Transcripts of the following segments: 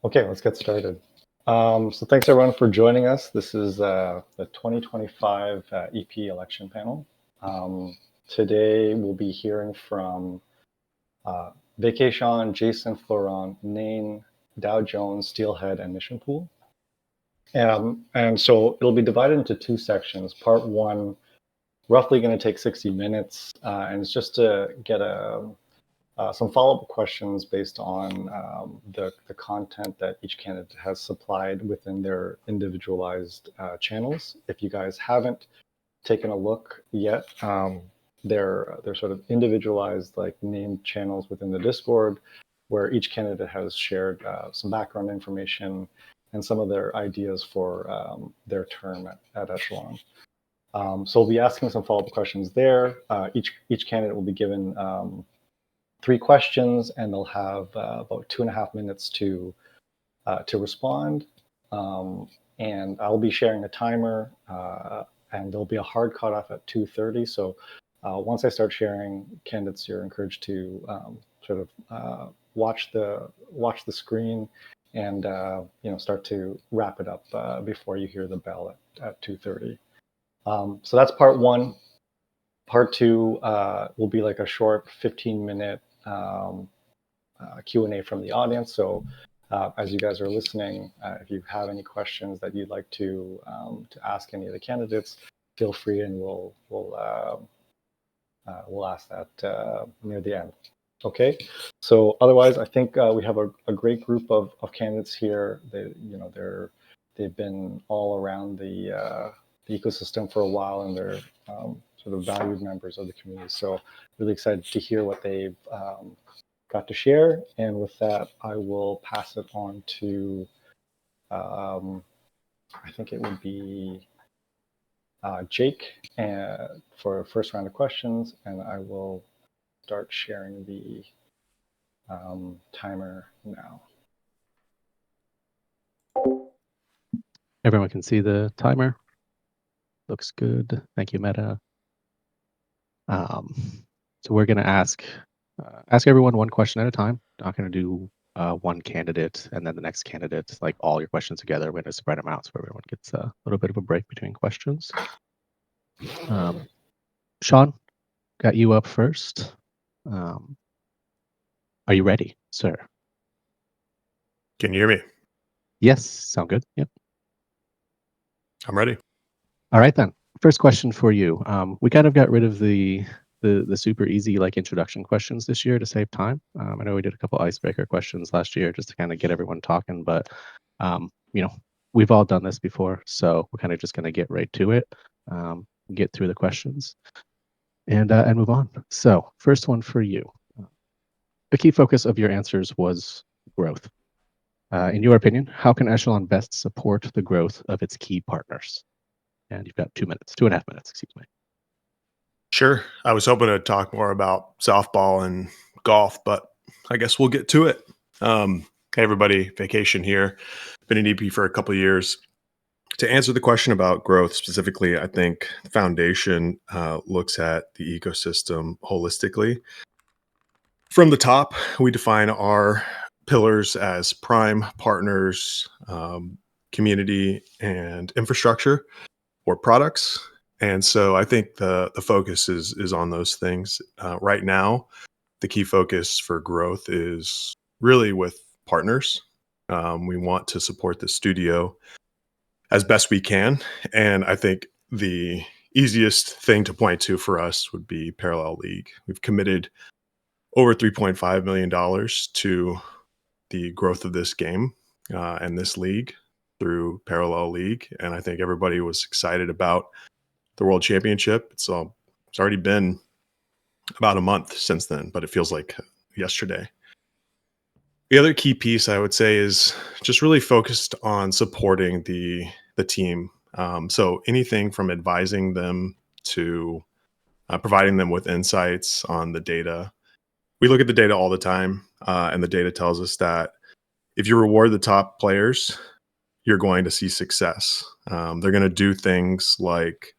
Okay, let's get started. So thanks everyone for joining us. This is the 2025 EP election panel. Today we'll be hearing from Vacation, Jason, Floron, Nain, Dow Jones, Steelhead, and Mission Pool. And so it'll be divided into two sections. Part one, roughly going to take 60 minutes, and it's just to get some follow-up questions based on the content that each candidate has supplied within their individualized channels. If you guys haven't taken a look yet, they're sort of individualized, like named channels within the Discord, where each candidate has shared some background information and some of their ideas for their term at Echelon. So we'll be asking some follow-up questions there. Each candidate will be given 3 questions, and they'll have about 2.5 minutes to respond. And I'll be sharing a timer, and there'll be a hard cutoff at 2:30. So once I start sharing, candidates, you're encouraged to sort of watch the screen and start to wrap it up before you hear the bell at 2:30. So that's part one. Part two will be like a short 15-minute Q&A from the audience. So as you guys are listening, if you have any questions that you'd like to ask any of the candidates, feel free, and we'll ask that near the end. Okay. So otherwise, I think we have a great group of candidates here. They've been all around the ecosystem for a while, and they're sort of valued members of the community. So really excited to hear what they've got to share. And with that, I will pass it on to, I think it would be Jake for a first round of questions, and I will start sharing the timer now. Everyone can see the timer. Looks good. Thank you, Meta. So we're going to ask everyone one question at a time. Not going to do one candidate and then the next candidate, like all your questions together. We're going to spread them out so everyone gets a little bit of a break between questions. Sean, got you up first. Are you ready, sir? Can you hear me? Yes, sound good. Yep. I'm ready. All right then. First question for you. We kind of got rid of the super easy like introduction questions this year to save time. I know we did a couple icebreaker questions last year just to kind of get everyone talking, but we've all done this before, so we're kind of just going to get right to it, get through the questions, and move on. So first one for you. The key focus of your answers was growth. In your opinion, how can Echelon best support the growth of its key partners? And you've got 2 minutes, 2.5 minutes, excuse me. Sure. I was hoping to talk more about softball and golf, but I guess we'll get to it. Hey, everybody, Vacation here. Been an EP for a couple of years. To answer the question about growth specifically, I think the foundation looks at the ecosystem holistically. From the top, we define our pillars as prime, partners, community, and infrastructure or products. And so I think the focus is on those things. Right now, the key focus for growth is really with partners. We want to support the studio as best we can. And I think the easiest thing to point to for us would be Parallel League. We've committed over $3.5 million to the growth of this game and this league through Parallel League. And I think everybody was excited about the World Championship. It's already been about a month since then, but it feels like yesterday. The other key piece I would say is just really focused on supporting the team. So anything from advising them to providing them with insights on the data. We look at the data all the time, and the data tells us that if you reward the top players, you're going to see success. They're going to do things like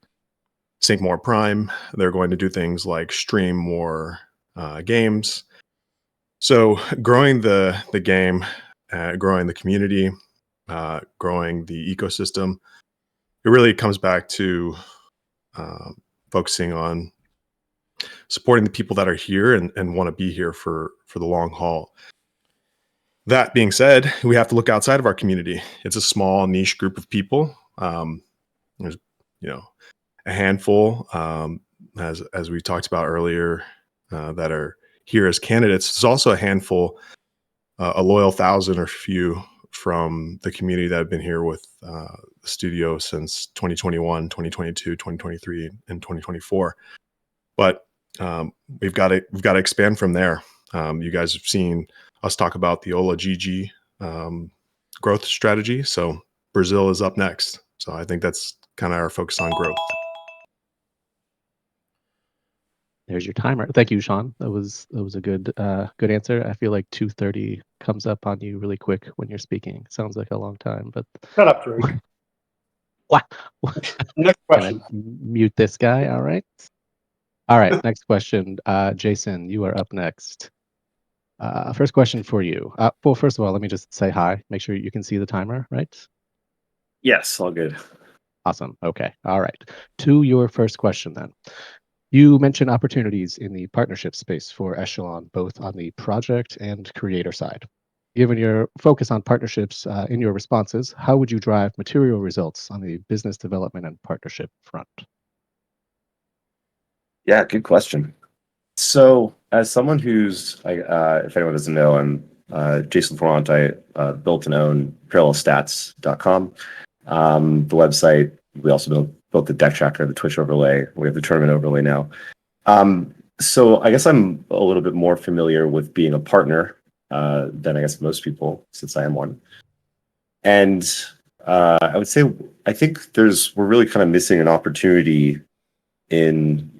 sync more prime. They're going to do things like stream more games. So growing the game growing the community, growing the ecosystem. It really comes back to focusing on supporting the people that are here and want to be here for the long haul. That being said, we have to look outside of our community. It's a small niche group of people. There's, a handful, as we talked about earlier, that are here as candidates. There's also a handful, a loyal 1,000 or few from the community that have been here with the studio since 2021, 2022, 2023, and 2024. But we've got to expand from there. You guys have seen us talk about the Ola GG growth strategy. So Brazil is up next. So I think that's kind of our focus on growth. There's your timer. Thank you, Sean. That was a good answer. I feel like 2:30 comes up on you really quick when you're speaking. Sounds like a long time, but Shut up, Drake. what? Next Can I question. mute this guy? All right. Next question. Jason, you are up next. First question for you. Well, first of all, let me just say hi. Make sure you can see the timer, right? Yes, all good. Awesome. Okay. All right. To your first question then. You mentioned opportunities in the partnership space for Echelon, both on the project and creator side. Given your focus on partnerships in your responses, how would you drive material results on the business development and partnership front? Yeah, good question. So, as someone who's, if anyone doesn't know, I'm Jason Florent. I built and own parallelstats.com, the website. We also built the deck tracker, the Twitch overlay. We have the tournament overlay now. So I guess I'm a little bit more familiar with being a partner than I guess most people, since I am one. And I would say I think we're really kind of missing an opportunity in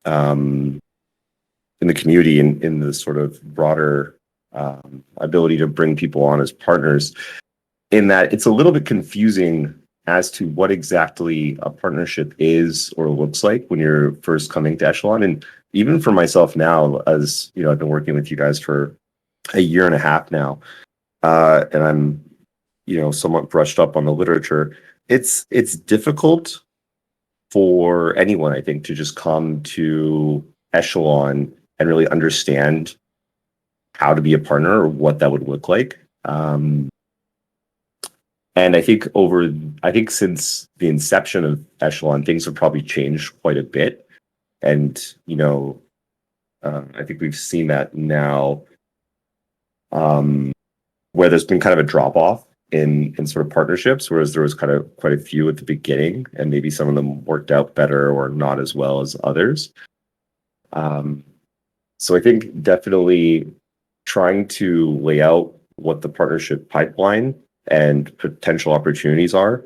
the community, in the sort of broader ability to bring people on as partners, in that it's a little bit confusing as to what exactly a partnership is or looks like when you're first coming to Echelon. And even for myself now, as I've been working with you guys for a year and a half now, and I'm somewhat brushed up on the literature. It's difficult for anyone, I think, to just come to Echelon and really understand how to be a partner or what that would look like. And I think since the inception of Echelon, things have probably changed quite a bit. And, I think we've seen that now, where there's been kind of a drop off in sort of partnerships, whereas there was kind of quite a few at the beginning, and maybe some of them worked out better or not as well as others. So I think definitely trying to lay out what the partnership pipeline and potential opportunities are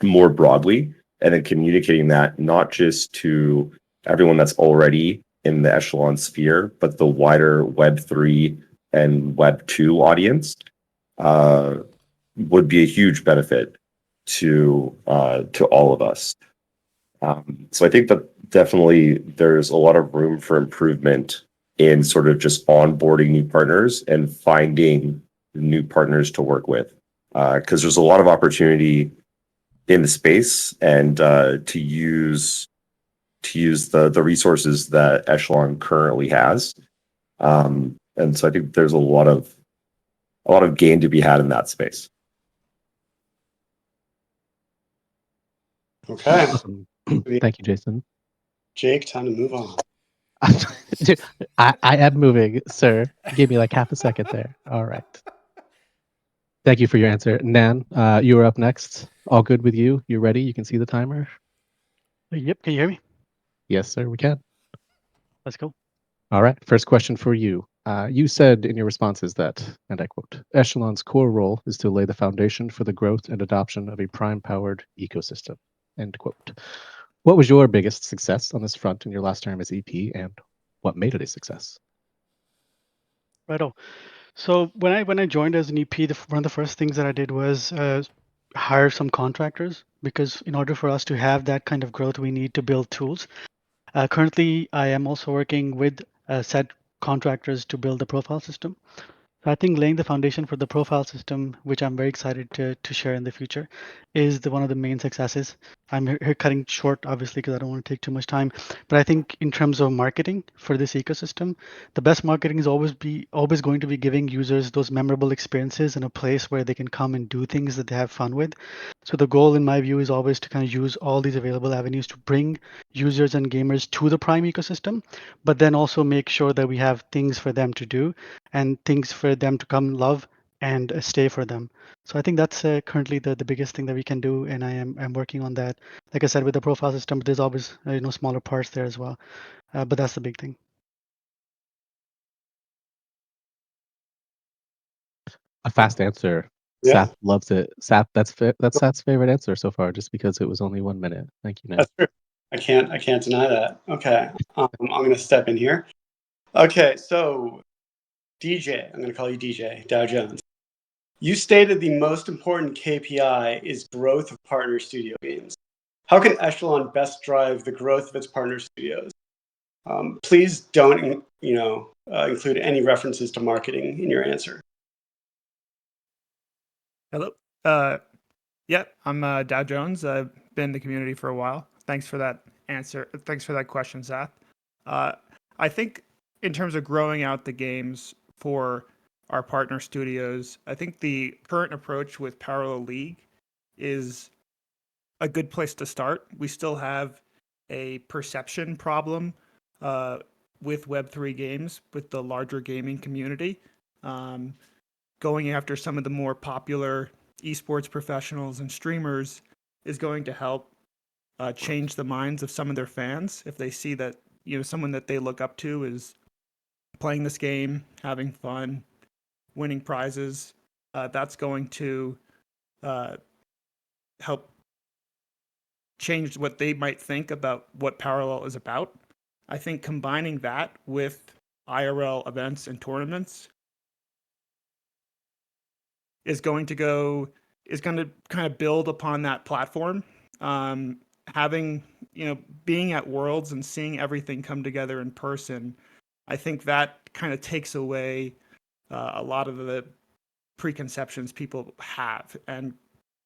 more broadly, and then communicating that not just to everyone that's already in the Echelon sphere, but the wider Web3 and Web2 audience would be a huge benefit to all of us. So I think that definitely there's a lot of room for improvement in sort of just onboarding new partners and finding new partners to work with, because there's a lot of opportunity in the space, and to use the resources that Echelon currently has. And so I think there's a lot of gain to be had in that space. Okay. Awesome. Thank you, Jason. Jake, time to move on. Dude, I am moving, sir. Give me like half a second there. All right. Thank you for your answer. Nan, you are up next. All good with you? You ready? You can see the timer? Yep. Can you hear me? Yes, sir, we can. Let's go. All right. First question for you. You said in your responses that, and I quote, Echelon's core role is to lay the foundation for the growth and adoption of a prime-powered ecosystem, end quote. What was your biggest success on this front in your last term as EP, and what made it a success? Righto. So when I joined as an EP, one of the first things that I did was hire some contractors, because in order for us to have that kind of growth, we need to build tools. Currently, I am also working with said contractors to build the profile system. I think laying the foundation for the profile system, which I'm very excited to share in the future, is one of the main successes. I'm here cutting short, obviously, because I don't want to take too much time. But I think in terms of marketing for this ecosystem, the best marketing is always going to be giving users those memorable experiences in a place where they can come and do things that they have fun with. So the goal, in my view, is always to kind of use all these available avenues to bring users and gamers to the Prime ecosystem, but then also make sure that we have things for them to do and things for them to come love and stay for them. So I think that's currently the biggest thing that we can do, and I'm working on that. Like I said, with the profile system, there's always smaller parts there as well, but that's the big thing. A fast answer. Yeah. Sap loves it. Sap, that's Sap's favorite answer so far, just because it was only 1 minute. Thank you, man. That's true. I can't deny that. Okay. I'm going to step in here. Okay. So DJ, I'm going to call you DJ, Dow Jones. You stated the most important KPI is growth of partner studio games. How can Echelon best drive the growth of its partner studios? Please don't, include any references to marketing in your answer. Hello. Yeah, I'm Dow Jones. I've been in the community for a while. Thanks for that answer. Thanks for that question, Zach. I think in terms of growing out the games for our partner studios, I think the current approach with Parallel League is a good place to start. We still have a perception problem with Web3 games, with the larger gaming community. Going after some of the more popular esports professionals and streamers is going to help change the minds of some of their fans if they see that someone that they look up to is playing this game, having fun, winning prizes. That's going to help change what they might think about what Parallel is about. I think combining that with IRL events and tournaments is going to kind of build upon that platform. Having, being at Worlds and seeing everything come together in person, I think that kind of takes away a lot of the preconceptions people have, and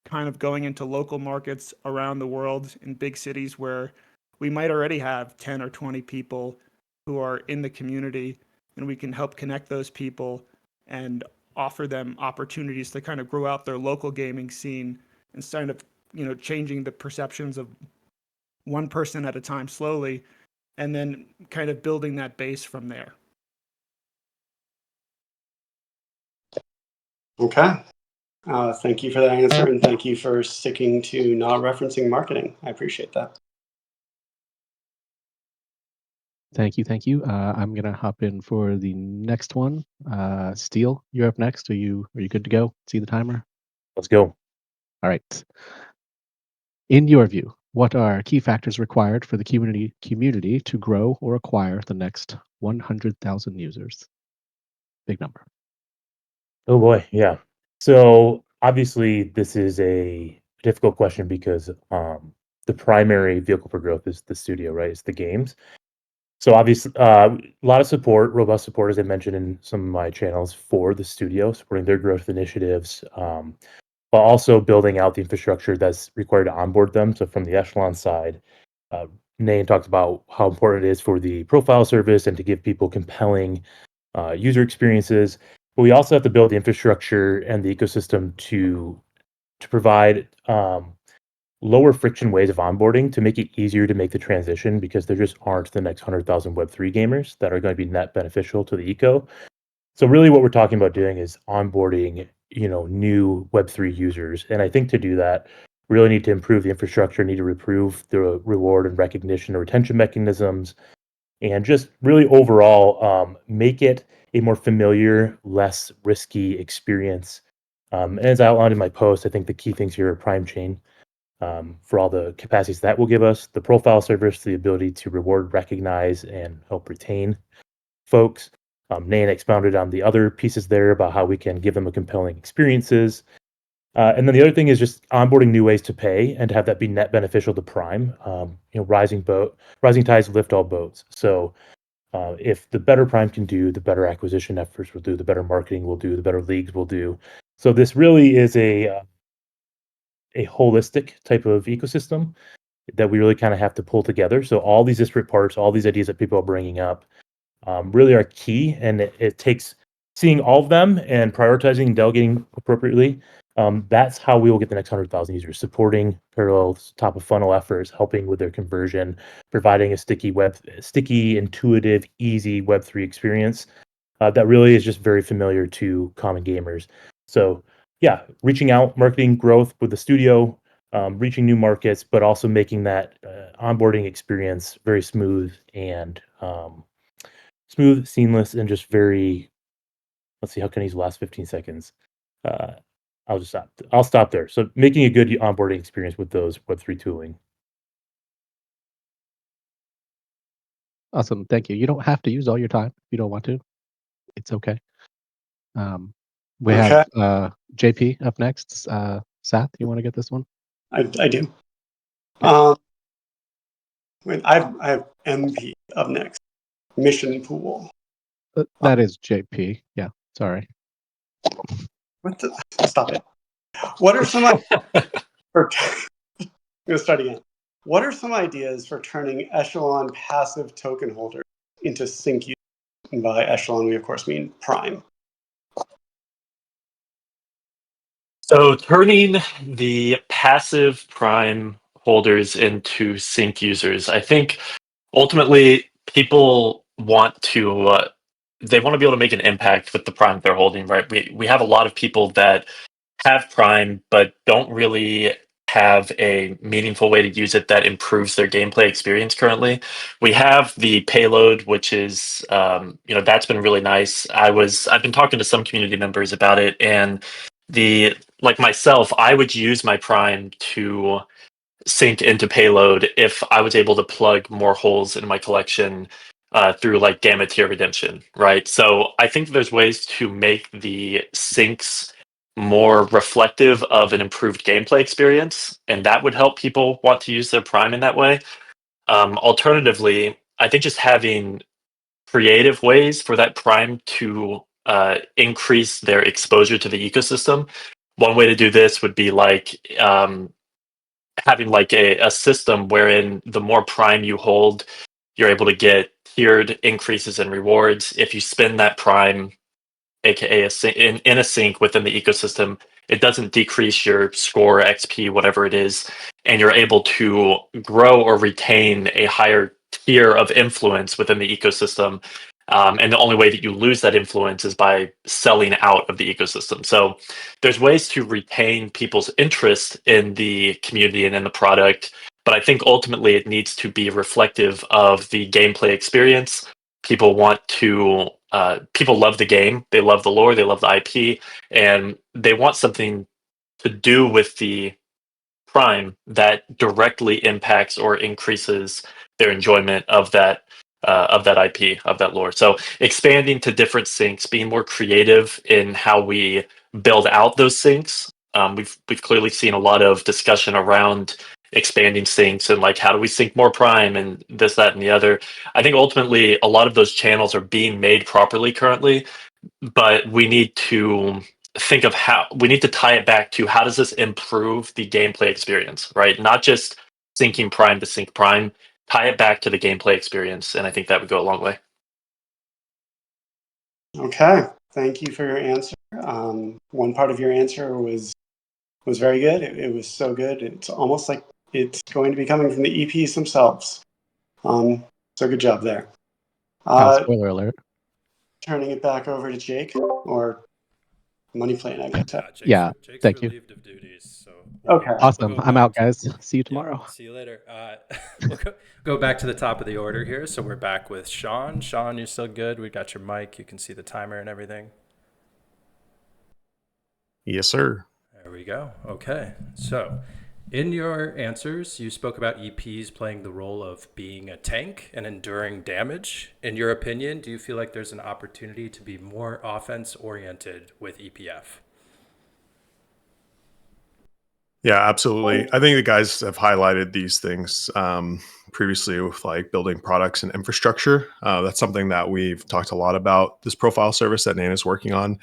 kind of going into local markets around the world in big cities where we might already have 10 or 20 people who are in the community, and we can help connect those people and offer them opportunities to kind of grow out their local gaming scene instead of changing the perceptions of one person at a time slowly, and then kind of building that base from there. Okay. Thank you for that answer, and thank you for sticking to not referencing marketing. I appreciate that. Thank you. I'm gonna hop in for the next one. Steele, you're up next. Are you good to go? See the timer? Let's go. All right. In your view, what are key factors required for the community to grow or acquire the next 100,000 users? Big number. Oh boy, yeah. So obviously, this is a difficult question because the primary vehicle for growth is the studio, right? It's the games. So obviously, a lot of support, robust support, as I mentioned in some of my channels for the studio, supporting their growth initiatives, but also building out the infrastructure that's required to onboard them. So from the Echelon side, uh, Nain talked about how important it is for the profile service and to give people compelling user experiences. But we also have to build the infrastructure and the ecosystem to provide lower friction ways of onboarding to make it easier to make the transition, because there just aren't the next 100,000 Web3 gamers that are going to be net beneficial to the eco. So really what we're talking about doing is onboarding, new Web3 users. And I think to do that, we really need to improve the infrastructure, need to improve the reward and recognition and retention mechanisms, and just really overall make it a more familiar, less risky experience. And as I outlined in my post, I think the key things here are Prime Chain, for all the capacities that will give us, the profile service, the ability to reward, recognize, and help retain folks. Nain expounded on the other pieces there about how we can give them a compelling experiences. And then the other thing is just onboarding new ways to pay and to have that be net beneficial to Prime. Rising tides lift all boats. So If the better Prime can do, the better acquisition efforts will do, the better marketing will do, the better leagues will do. So this really is a holistic type of ecosystem that we really kind of have to pull together. So all these disparate parts, all these ideas that people are bringing up, really are key, and it takes seeing all of them and prioritizing and delegating appropriately. That's how we will get the next 100,000 users. Supporting Parallel's top of funnel efforts, helping with their conversion, providing a sticky, intuitive, easy Web3 experience that really is just very familiar to common gamers. So yeah, reaching out, marketing growth with the studio, reaching new markets, but also making that onboarding experience very smooth and smooth, seamless, and just very. Let's see, how can I use the last 15 seconds? Uh, I'll stop there. So making a good onboarding experience with those Web3 tooling. Awesome. Thank you. You don't have to use all your time if you don't want to. It's okay. We Okay. have JP up next. Sath, you want to get this one? I do. Wait, I have MP up next. Mission pool. That is JP. Yeah. Sorry. What the? Stop it. What are some for? I'm gonna start again. What are some ideas for turning Echelon passive token holders into sync users? And by Echelon, we of course mean Prime. So turning the passive Prime holders into sync users, I think ultimately people want to they want to be able to make an impact with the Prime they're holding, right? We have a lot of people that have Prime but don't really have a meaningful way to use it that improves their gameplay experience currently. We have the payload, which is that's been really nice. I've been talking to some community members about it, and the like myself, I would use my Prime to sync into payload if I was able to plug more holes in my collection through like Gamma Tier Redemption, right? So I think there's ways to make the syncs more reflective of an improved gameplay experience, and that would help people want to use their Prime in that way. Alternatively, I think just having creative ways for that Prime to increase their exposure to the ecosystem. One way to do this would be like having like a system wherein the more Prime you hold, you're able to get tiered increases in rewards. If you spend that Prime, aka in a sync within the ecosystem, it doesn't decrease your score, XP, whatever it is, and you're able to grow or retain a higher tier of influence within the ecosystem. And the only way that you lose that influence is by selling out of the ecosystem. So there's ways to retain people's interest in the community and in the product, but I think ultimately it needs to be reflective of the gameplay experience. People want to people love the game, they love the lore, they love the IP, and they want something to do with the Prime that directly impacts or increases their enjoyment of that IP, of that lore. So expanding to different syncs, being more creative in how we build out those syncs. We've clearly seen a lot of discussion around expanding syncs and like how do we sync more Prime and this, that, and the other. I think ultimately a lot of those channels are being made properly currently, but we need to think of how we need to tie it back to how does this improve the gameplay experience, right? Not just syncing Prime to sync Prime, tie it back to the gameplay experience, and I think that would go a long way. Okay, thank you for your answer. One part of your answer was very good. It was so good. It's almost like it's going to be coming from the EPs themselves. So good job there. Spoiler alert. Turning it back over to Jake or Money Plane, I guess. Yeah, Jake's thank you. relieved of duties, so Okay. Awesome. We'll go I'm back out, guys. See you tomorrow. Yeah, see you later. We'll go back to the top of the order here. So we're back with Sean. Sean, you're still good. We got your mic. You can see the timer and everything. Yes, sir. There we go. Okay. So in your answers, you spoke about EPs playing the role of being a tank and enduring damage. In your opinion, do you feel like there's an opportunity to be more offense oriented with EPF? Yeah, absolutely. I think the guys have highlighted these things previously with like building products and infrastructure. That's something that we've talked a lot about. This profile service that Nana's working on,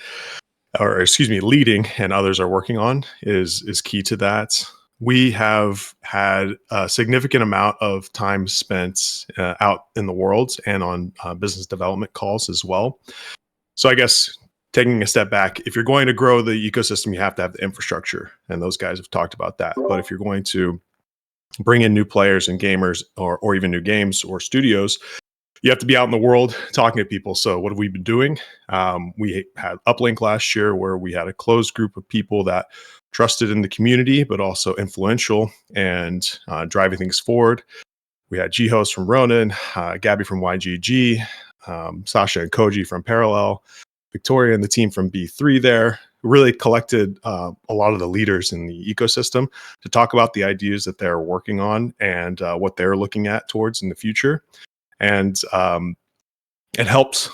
or excuse me, leading, and others are working on, is key to that. We have had a significant amount of time spent out in the world and on business development calls as well. So I guess taking a step back, if you're going to grow the ecosystem, you have to have the infrastructure, and those guys have talked about that. But if you're going to bring in new players and gamers, or even new games or studios, you have to be out in the world talking to people. So what have we been doing? We had Uplink last year, where we had a closed group of people that trusted in the community, but also influential and driving things forward. We had G-Host from Ronin, Gabby from YGG, Sasha and Koji from Parallel, Victoria and the team from B3 there. Really collected a lot of the leaders in the ecosystem to talk about the ideas that they're working on and what they're looking at towards in the future. And it helps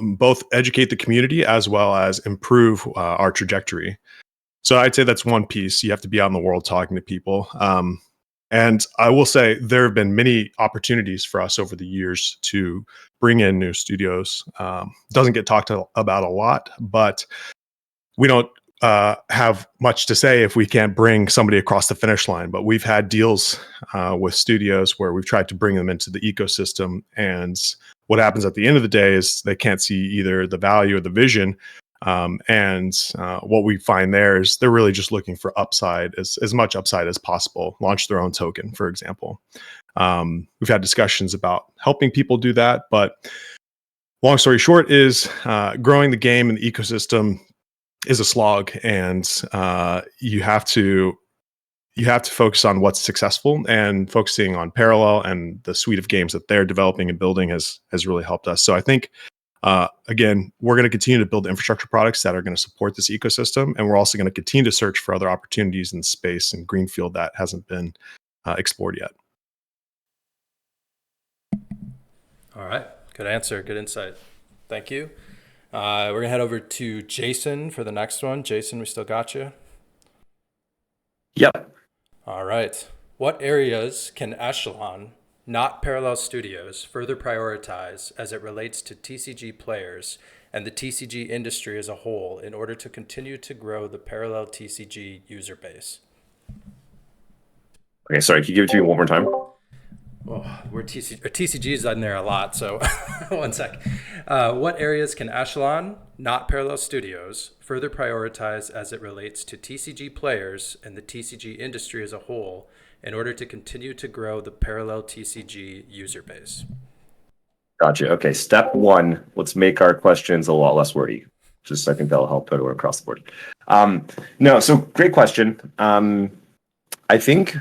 both educate the community as well as improve our trajectory. So I'd say that's one piece. You have to be out in the world talking to people. And I will say there have been many opportunities for us over the years to bring in new studios. Doesn't get talked about a lot, but we don't have much to say if we can't bring somebody across the finish line. But we've had deals with studios where we've tried to bring them into the ecosystem. And what happens at the end of the day is they can't see either the value or the vision. And what we find there is they're really just looking for upside, as much upside as possible, launch their own token, for example. We've had discussions about helping people do that, but long story short is growing the game and the ecosystem is a slog, and you have to focus on what's successful, and focusing on Parallel and the suite of games that they're developing and building has really helped us. So I think again, we're going to continue to build infrastructure products that are going to support this ecosystem, and we're also going to continue to search for other opportunities in space and greenfield that hasn't been explored yet. All right, good answer, good insight. Thank you. We're gonna head over to Jason for the next one. Jason, we still got you? Yep. All right. What areas can Echelon, not Parallel Studios, further prioritize as it relates to TCG players and the TCG industry as a whole in order to continue to grow the Parallel TCG user base? Okay, sorry, can you give it to me one more time? Oh, TCG is in there a lot, so one sec. What areas can Echelon, not Parallel Studios, further prioritize as it relates to TCG players and the TCG industry as a whole in order to continue to grow the Parallel TCG user base? Gotcha. Okay, step one, let's make our questions a lot less wordy. Just I think that'll help everyone across the board. No, so great question. I think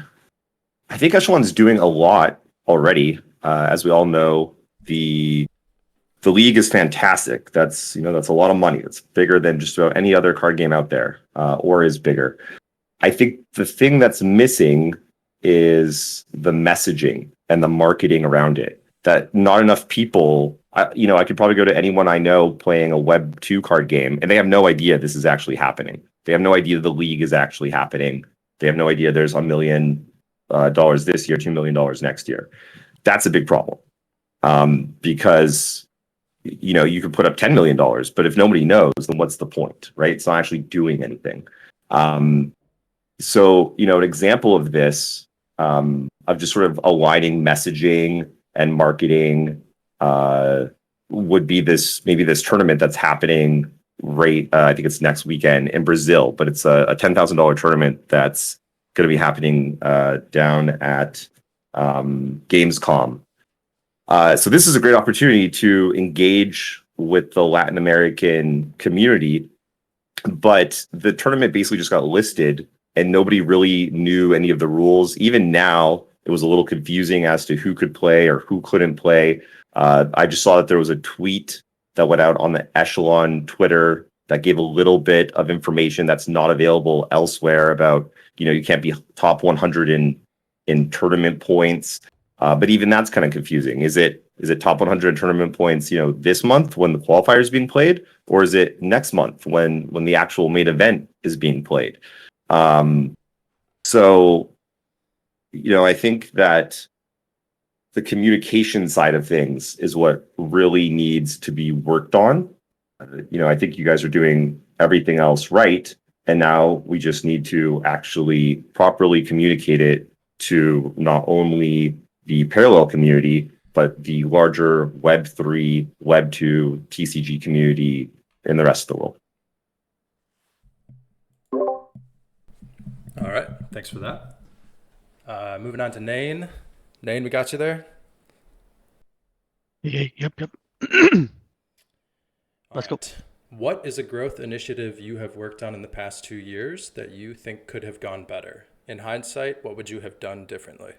Echelon's doing a lot already. As we all know, the league is fantastic. That's a lot of money. It's bigger than just about any other card game out there, or is bigger. I think the thing that's missing is the messaging and the marketing around it. That not enough people, I could probably go to anyone I know playing a Web 2 card game, and they have no idea this is actually happening. They have no idea the league is actually happening. They have no idea there's $1 million this year, $2 million next year. That's a big problem, because you could put up $10 million, but if nobody knows, then what's the point, right? It's not actually doing anything. So an example of this, of just sort of aligning messaging and marketing, would be this tournament that's happening right. I think it's next weekend in Brazil, but it's a $10,000 tournament that's going to be happening down at Gamescom. So this is a great opportunity to engage with the Latin American community, but the tournament basically just got listed and nobody really knew any of the rules. Even now, it was a little confusing as to who could play or who couldn't play. I just saw that there was a tweet that went out on the Echelon Twitter that gave a little bit of information that's not available elsewhere about, you can't be top 100 in tournament points. But even that's kind of confusing. Is it top 100 tournament points, this month when the qualifier is being played, or is it next month when the actual main event is being played? So, I think that the communication side of things is what really needs to be worked on. I think you guys are doing everything else right. And now we just need to actually properly communicate it to not only the parallel community, but the larger Web3, Web2, TCG community in the rest of the world. All right, thanks for that. Moving on to Nain. Nain, we got you there? Yep. All Let's go. right. What is a growth initiative you have worked on in the past 2 years that you think could have gone better? In hindsight, what would you have done differently?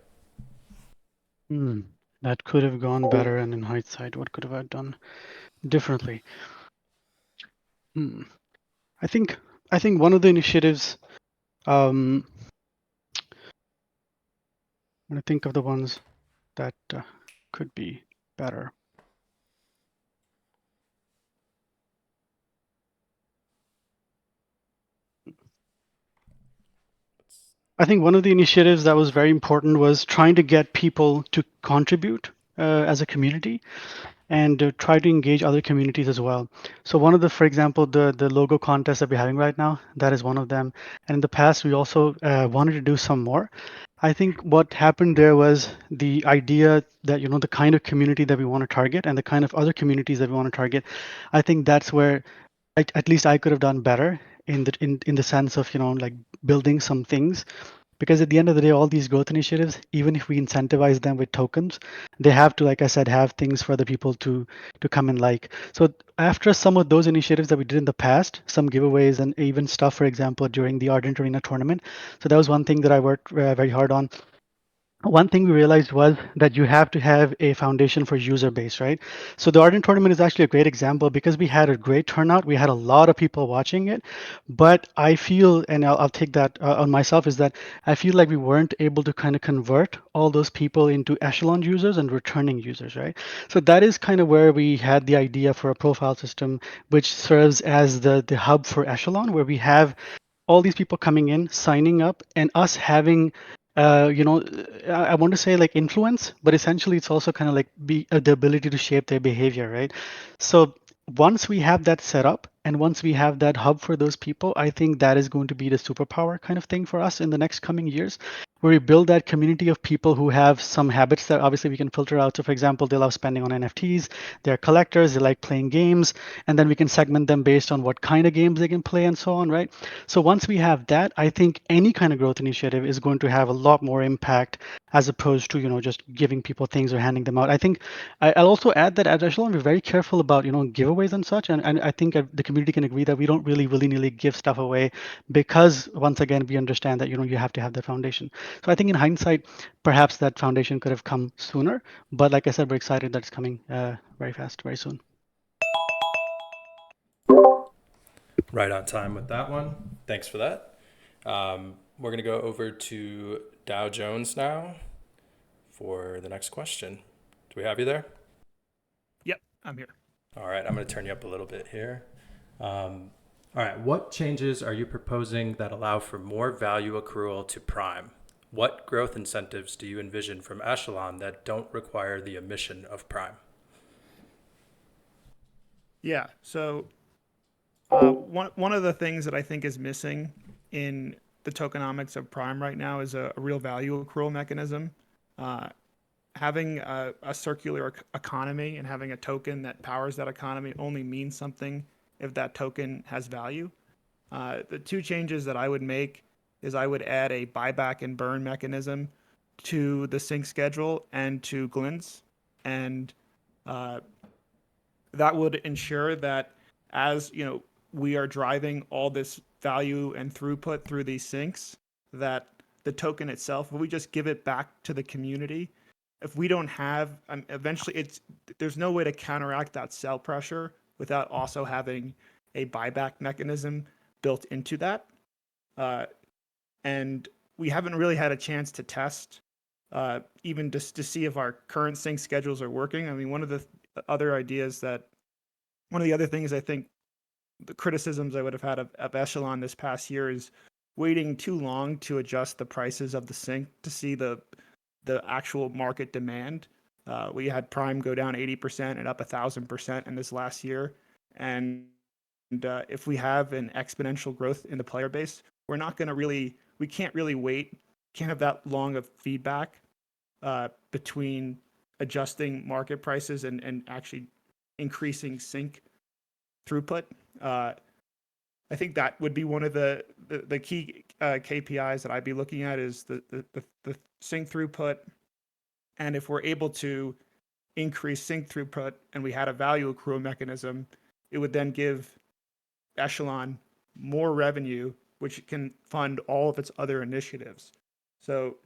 That could have gone better, and in hindsight, what could have I done differently? I think one of the initiatives. I'm gonna think of the ones that could be better. I think one of the initiatives that was very important was trying to get people to contribute as a community and try to engage other communities as well. So one of the, for example, the logo contest that we're having right now, that is one of them. And in the past, we also wanted to do some more. I think what happened there was the idea that, the kind of community that we want to target and the kind of other communities that we want to target. I think that's where at least I could have done better in the sense of, like building some things, because at the end of the day, all these growth initiatives, even if we incentivize them with tokens, they have to, like I said, have things for the people to come and like. So after some of those initiatives that we did in the past, some giveaways and even stuff, for example, during the Ardent Arena tournament. So that was one thing that I worked very hard on. One thing we realized was that you have to have a foundation for user base, right? So the Ardent tournament is actually a great example because we had a great turnout. We had a lot of people watching it, but I feel, and I'll take that on myself, is that I feel like we weren't able to kind of convert all those people into echelon users and returning users, right? So that is kind of where we had the idea for a profile system, which serves as the hub for echelon, where we have all these people coming in, signing up, and us having, I want to say like influence, but essentially it's also kind of like the ability to shape their behavior, right? So once we have that set up and once we have that hub for those people, I think that is going to be the superpower kind of thing for us in the next coming years, where we build that community of people who have some habits that obviously we can filter out. So for example, they love spending on NFTs, they're collectors, they like playing games, and then we can segment them based on what kind of games they can play and so on, right? So once we have that, I think any kind of growth initiative is going to have a lot more impact as opposed to, just giving people things or handing them out. I think I'll also add that at Echelon, we're very careful about, giveaways and such. And I think the community can agree that we don't really willy-nilly give stuff away because once again, we understand that, you have to have that foundation. So I think in hindsight, perhaps that foundation could have come sooner. But like I said, we're excited that it's coming very fast, very soon. Right on time with that one. Thanks for that. We're going to go over to Dow Jones now for the next question. Do we have you there? Yep, I'm here. All right, I'm going to turn you up a little bit here. All right, what changes are you proposing that allow for more value accrual to Prime? What growth incentives do you envision from Echelon that don't require the emission of Prime? Yeah, so one of the things that I think is missing in the tokenomics of Prime right now is a real value accrual mechanism. Having a circular economy and having a token that powers that economy only means something if that token has value. The two changes that I would make is I would add a buyback and burn mechanism to the sync schedule and to Glints, and that would ensure that as we are driving all this value and throughput through these syncs, that the token itself, if we just give it back to the community, if we don't have, eventually there's no way to counteract that sell pressure without also having a buyback mechanism built into that. And we haven't really had a chance to test, even just to see if our current sync schedules are working. I mean, one of the other things I think the criticisms I would have had of Echelon this past year is waiting too long to adjust the prices of the sync to see the actual market demand. We had Prime go down 80% and up 1,000% in this last year, and if we have an exponential growth in the player base, we can't really wait, can't have that long of feedback between adjusting market prices and actually increasing sync throughput. I think that would be one of the key KPIs that I'd be looking at is the sync throughput. And if we're able to increase sync throughput and we had a value accrual mechanism, it would then give Echelon more revenue, which can fund all of its other initiatives. So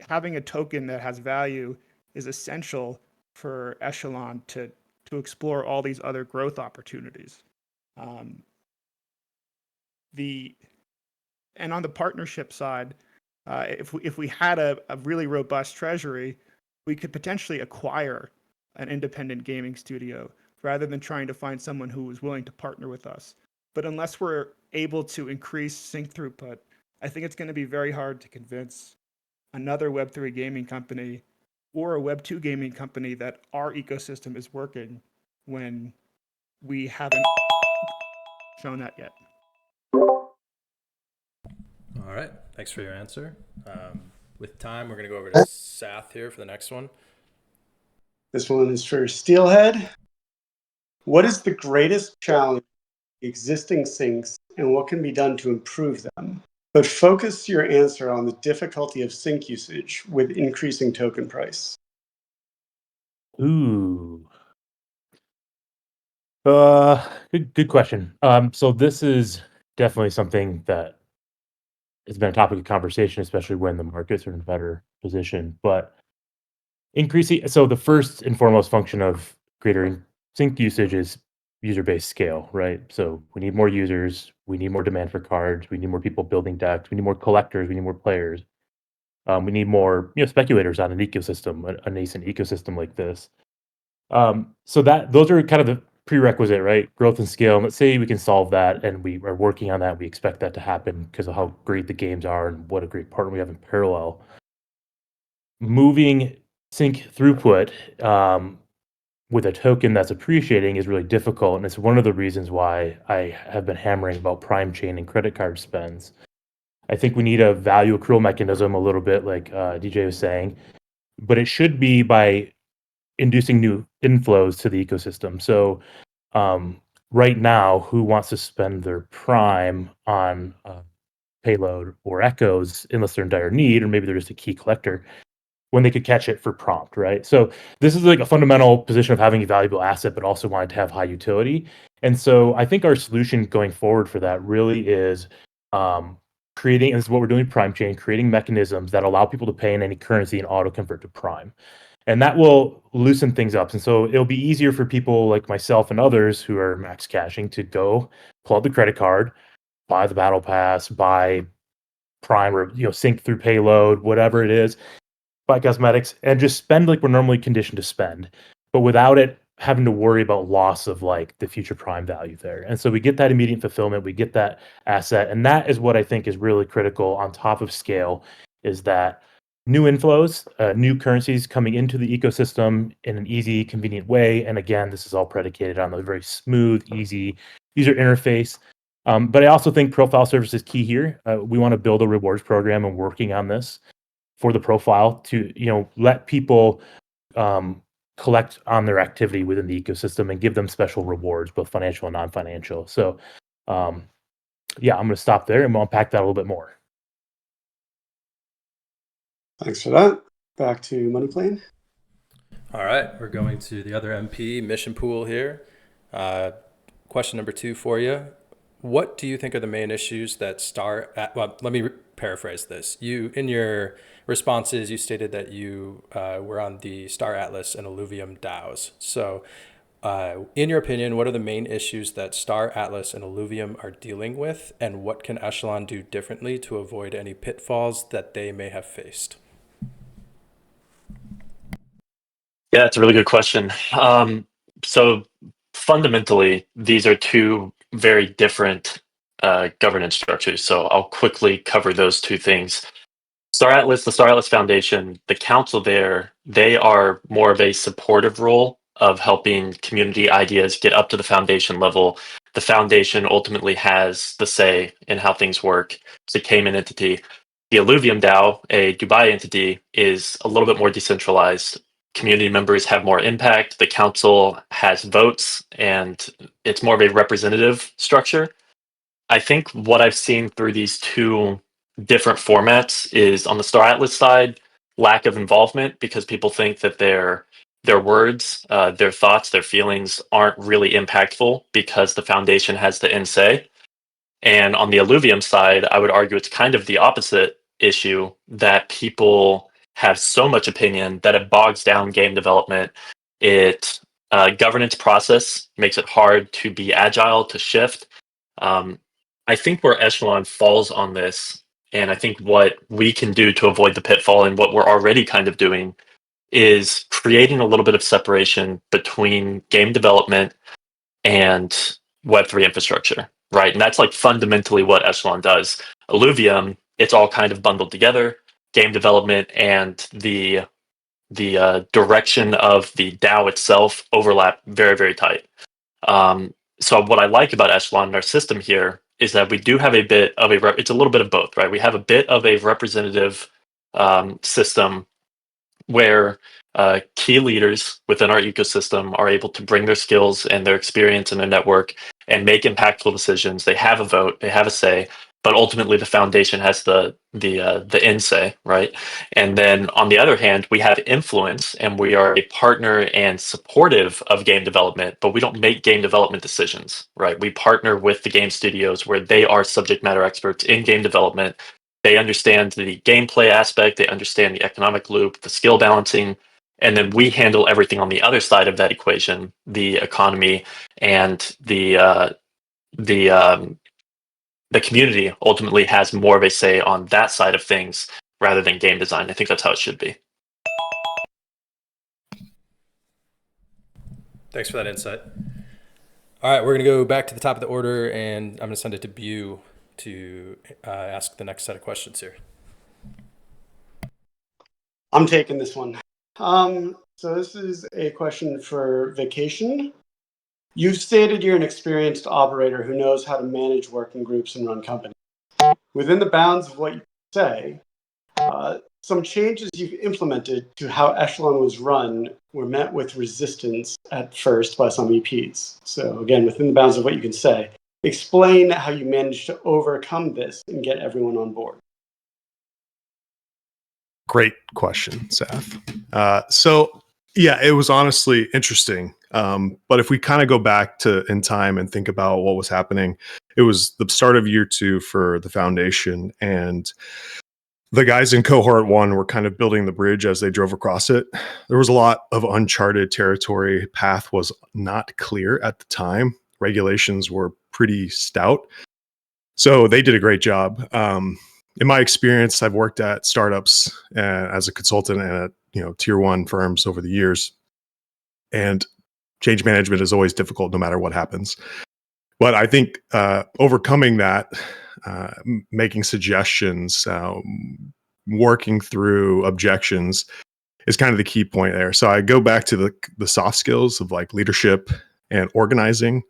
having a token that has value is essential for Echelon to explore all these other growth opportunities. And on the partnership side, if we had a really robust treasury, we could potentially acquire an independent gaming studio rather than trying to find someone who was willing to partner with us. But unless we're able to increase sync throughput, I think it's going to be very hard to convince another Web3 gaming company or a Web2 gaming company that our ecosystem is working when we haven't shown that yet. All right. Thanks for your answer. With time, we're going to go over to Sath here for the next one. This one is for Steelhead. What is the greatest challenge in existing syncs and what can be done to improve them? But focus your answer on the difficulty of sync usage with increasing token price. Ooh. Good question. So this is definitely something that has been a topic of conversation, especially when the markets are in a better position. But so the first and foremost function of greater sync usage is user-based scale, right? So we need more users, we need more demand for cards, we need more people building decks, we need more collectors, we need more players. We need more, speculators on an ecosystem, a nascent ecosystem like this. So those are kind of the prerequisite, right? Growth and scale. And let's say we can solve that, and we are working on that. We expect that to happen because of how great the games are and what a great partner we have in parallel. Moving sync throughput with a token that's appreciating is really difficult, and it's one of the reasons why I have been hammering about Prime Chain and credit card spends. I think we need a value accrual mechanism a little bit, like DJ was saying, but it should be by inducing new inflows to the ecosystem. So right now, who wants to spend their Prime on payload or echoes unless they're in dire need, or maybe they're just a key collector, when they could catch it for prompt, right? So this is like a fundamental position of having a valuable asset, but also wanting to have high utility. And so I think our solution going forward for that really is creating, and this is what we're doing in Prime Chain, creating mechanisms that allow people to pay in any currency and auto convert to Prime. And that will loosen things up. And so it'll be easier for people like myself and others who are max cashing to go pull out the credit card, buy the battle pass, buy Prime, or sync through payload, whatever it is, buy cosmetics, and just spend like we're normally conditioned to spend, but without it having to worry about loss of like the future Prime value there. And so we get that immediate fulfillment, we get that asset, and that is what I think is really critical on top of scale, is that new inflows, new currencies coming into the ecosystem in an easy, convenient way. And again, this is all predicated on a very smooth, easy user interface. But I also think profile service is key here. We want to build a rewards program and working on this for the profile to let people collect on their activity within the ecosystem and give them special rewards, both financial and non-financial. So yeah, I'm going to stop there and we'll unpack that a little bit more. Thanks for that. Back to Money Plane. All right, we're going to the other MP, Mission Pool here. Question number 2 for you. What do you think are the main issues that well, let me paraphrase this. In your responses, you stated that you were on the Star Atlas and Illuvium DAOs. So in your opinion, what are the main issues that Star Atlas and Illuvium are dealing with, and what can Echelon do differently to avoid any pitfalls that they may have faced? Yeah, it's a really good question. So fundamentally, these are two very different governance structures. So I'll quickly cover those two things. Star Atlas, the Star Atlas Foundation, the council there, they are more of a supportive role of helping community ideas get up to the foundation level. The foundation ultimately has the say in how things work. It's a Cayman entity. The Alluvium DAO, a Dubai entity, is a little bit more decentralized. Community members have more impact. The council has votes, and it's more of a representative structure. I think what I've seen through these two different formats is on the Star Atlas side, lack of involvement because people think that their words, their thoughts, their feelings aren't really impactful because the foundation has the end say. And on the Alluvium side, I would argue it's kind of the opposite issue that people have so much opinion that it bogs down game development. It governance process makes it hard to be agile, to shift. Um, I think where Echelon falls on this, and I think what we can do to avoid the pitfall and what we're already kind of doing is creating a little bit of separation between game development and Web3 infrastructure, right? And that's like fundamentally what Echelon does. Alluvium, it's all kind of bundled together. Game development and the direction of the DAO itself overlap very, very tight. So what I like about Echelon and our system here is that we do have a bit of it's a little bit of both, right? We have a bit of a representative system where key leaders within our ecosystem are able to bring their skills and their experience and their network and make impactful decisions. They have a vote, they have a say, but ultimately the foundation has the end say, right? And then on the other hand, we have influence and we are a partner and supportive of game development, but we don't make game development decisions, right? We partner with the game studios where they are subject matter experts in game development. They understand the gameplay aspect, they understand the economic loop, the skill balancing, and then we handle everything on the other side of that equation, the economy and the the community ultimately has more of a say on that side of things rather than game design. I think that's how it should be. Thanks for that insight. All right, we're going to go back to the top of the order, and I'm going to send it to Bu to ask the next set of questions here. I'm taking this one. So this is a question for Vacation. You've stated you're an experienced operator who knows how to manage working groups and run companies. Within the bounds of what you say, some changes you've implemented to how Echelon was run were met with resistance at first by some EPs. So again, within the bounds of what you can say, explain how you managed to overcome this and get everyone on board. Great question, Seth. So yeah, it was honestly interesting. But if we kind of go back to in time and think about what was happening, it was the start of year 2 for the foundation, and the guys in cohort 1 were kind of building the bridge as they drove across it. There was a lot of uncharted territory. Path was not clear at the time. Regulations were pretty stout. So they did a great job. In my experience, I've worked at startups as a consultant and at tier 1 firms over the years. And change management is always difficult no matter what happens. But I think overcoming that, making suggestions, working through objections is kind of the key point there. So I go back to the soft skills of like leadership and organizing,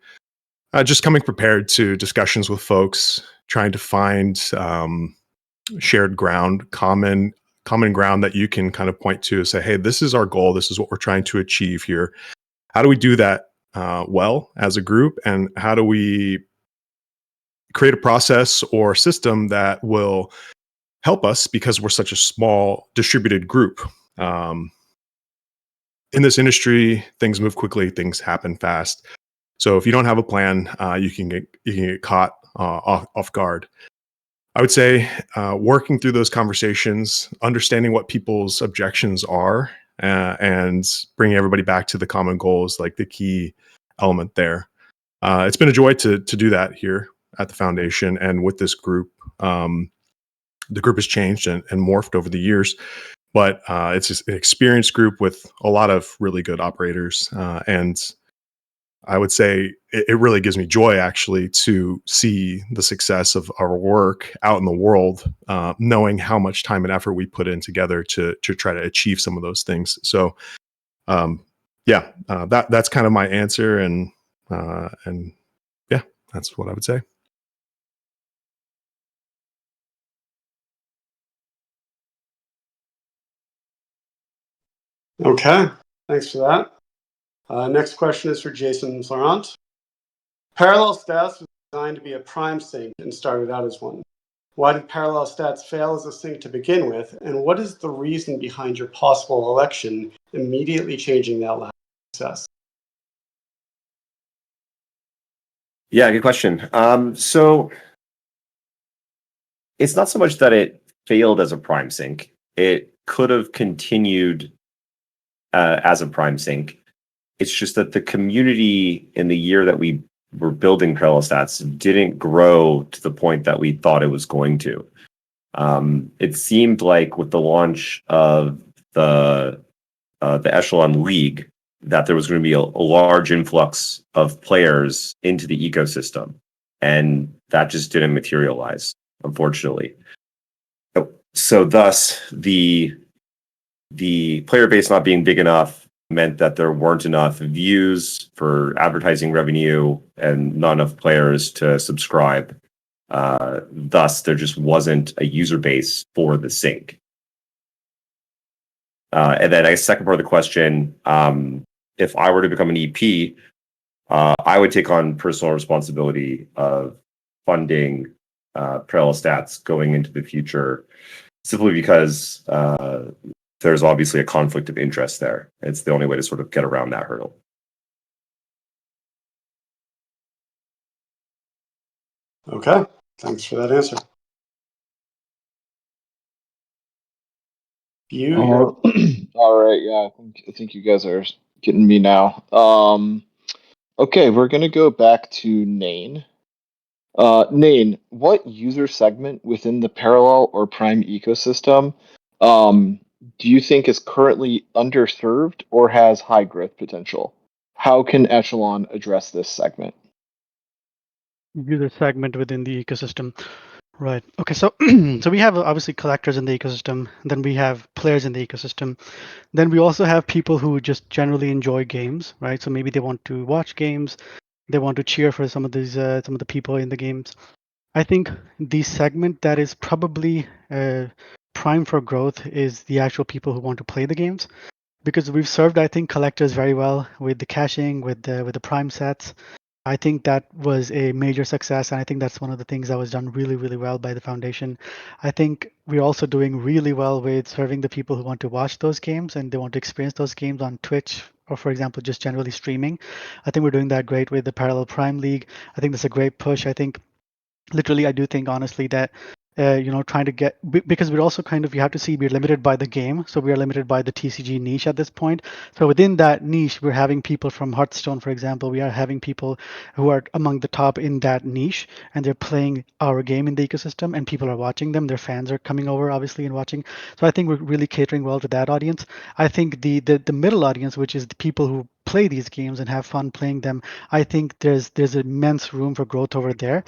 just coming prepared to discussions with folks, trying to find shared ground, common ground that you can kind of point to and say, hey, this is our goal. This is what we're trying to achieve here. How do we do that well as a group? And how do we create a process or system that will help us because we're such a small distributed group? In this industry, things move quickly, things happen fast. So if you don't have a plan, you can get caught off guard. I would say working through those conversations, understanding what people's objections are, and bringing everybody back to the common goal is like the key element there. It's been a joy to do that here at the foundation and with this group. The group has changed and morphed over the years, but it's an experienced group with a lot of really good operators. And I would say it really gives me joy actually to see the success of our work out in the world, knowing how much time and effort we put in together to try to achieve some of those things. So, that's kind of my answer, and yeah, that's what I would say. Okay, thanks for that. Next question is for Jason Florent. Parallel Stats was designed to be a prime sync and started out as one. Why did Parallel Stats fail as a sync to begin with, and what is the reason behind your possible election immediately changing that lack of success? Yeah, good question. So it's not so much that it failed as a prime sync. It could have continued as a prime sync. It's just that the community in the year that we were building Parallel Stats didn't grow to the point that we thought it was going to. It seemed like with the launch of the Echelon League that there was going to be a large influx of players into the ecosystem, and that just didn't materialize, unfortunately. So thus the player base not being big enough meant that there weren't enough views for advertising revenue and not enough players to subscribe. Thus, there just wasn't a user base for the sync. And then, second part of the question, if I were to become an EP, I would take on personal responsibility of funding Parallel Stats going into the future, simply because there's obviously a conflict of interest there. It's the only way to sort of get around that hurdle. Okay, thanks for that answer. All right, yeah, I think you guys are getting me now. Okay, we're gonna go back to Nain. Nain, what user segment within the Parallel or Prime ecosystem do you think is currently underserved or has high growth potential? How can Echelon address this segment? User segment within the ecosystem. Right. Okay. So, so we have obviously collectors in the ecosystem. Then we have players in the ecosystem. Then we also have people who just generally enjoy games, right? So maybe they want to watch games. They want to cheer for some of the people in the games. I think the segment that is probably prime for growth is the actual people who want to play the games, because we've served, I think, collectors very well with the caching, with the prime sets. I think that was a major success, and I think that's one of the things that was done really, really well by the foundation. I think we're also doing really well with serving the people who want to watch those games and they want to experience those games on Twitch or, for example, just generally streaming. I think we're doing that great with the Parallel Prime League. I think that's a great push. I think literally, I do think honestly that trying to get, because we're also kind of, you have to see, we're limited by the game, so we are limited by the TCG niche at this point. So within that niche, we're having people from Hearthstone, for example. We are having people who are among the top in that niche, and they're playing our game in the ecosystem, and people are watching them. Their fans are coming over, obviously, and watching. So I think we're really catering well to that audience. I think the middle audience, which is the people who play these games and have fun playing them, I think there's immense room for growth over there.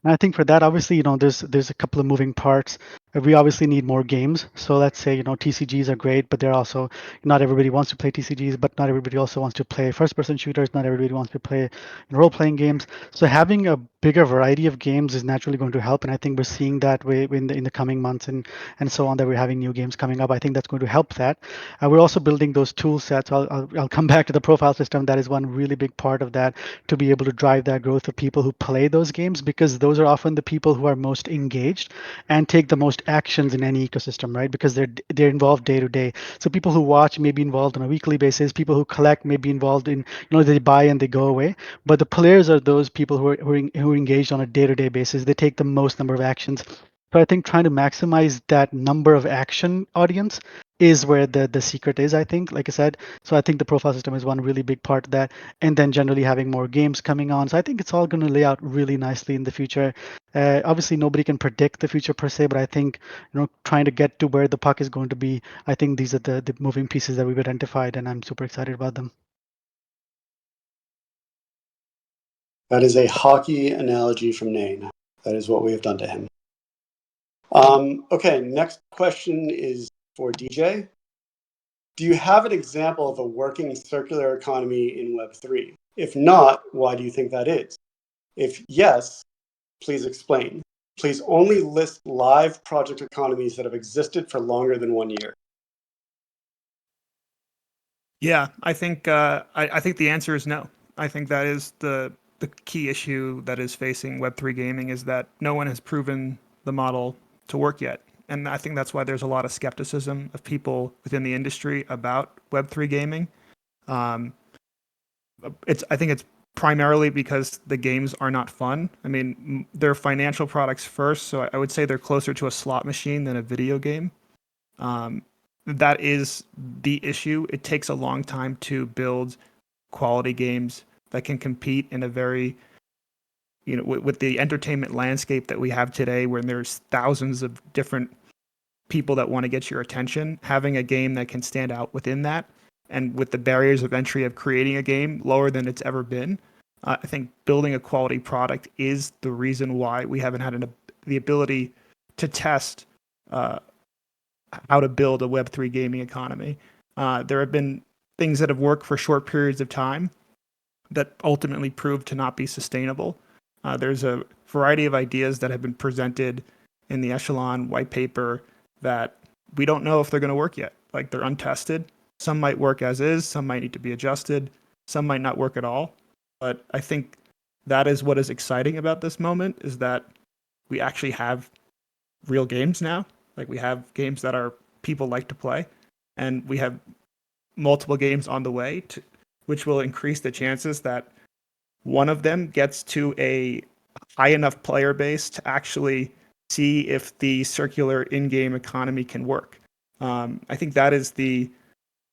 And I think for that, obviously, there's a couple of moving parts. We obviously need more games. So let's say, TCGs are great, but they're also, not everybody wants to play TCGs, but not everybody also wants to play first-person shooters. Not everybody wants to play role-playing games. So having a bigger variety of games is naturally going to help, and I think we're seeing that way in the coming months and so on, that we're having new games coming up. I think that's going to help that. We're also building those tool sets. I'll come back to the profile system. That is one really big part of that, to be able to drive that growth of people who play those games, because those are often the people who are most engaged and take the most actions in any ecosystem, right? Because they're involved day to day. So people who watch may be involved on a weekly basis. People who collect may be involved in, they buy and they go away. But the players are those people who are engaged on a day to day basis. They take the most number of actions. So I think trying to maximize that number of action audience is where the secret is, I think, like I said. So I think the profile system is one really big part of that. And then generally having more games coming on. So I think it's all going to lay out really nicely in the future. Obviously, nobody can predict the future per se, but I think, trying to get to where the puck is going to be, I think these are the moving pieces that we've identified, and I'm super excited about them. That is a hockey analogy from Nain. That is what we have done to him. Okay, next question is for DJ. Do you have an example of a working circular economy in Web3? If not, why do you think that is? If yes, please explain. Please only list live project economies that have existed for longer than 1 year. Yeah, I think I think the answer is no. I think that is the key issue that is facing Web3 gaming is that no one has proven the model to work yet. And I think that's why there's a lot of skepticism of people within the industry about Web3 gaming. Um, I think it's primarily because the games are not fun. I mean, they're financial products first, so I would say they're closer to a slot machine than a video game. Um, that is the issue. It takes a long time to build quality games that can compete in a very, with the entertainment landscape that we have today, where there's thousands of different people that want to get your attention. Having a game that can stand out within that, and with the barriers of entry of creating a game lower than it's ever been, I think building a quality product is the reason why we haven't had the ability to test how to build a Web3 gaming economy. There have been things that have worked for short periods of time that ultimately proved to not be sustainable. There's a variety of ideas that have been presented in the Echelon white paper that we don't know if they're going to work yet. Like, they're untested. Some might work as is, some might need to be adjusted, some might not work at all. But I think that is what is exciting about this moment, is that we actually have real games now. Like, we have games that our people like to play, and we have multiple games on the way, which will increase the chances that one of them gets to a high enough player base to actually see if the circular in-game economy can work. I think that is the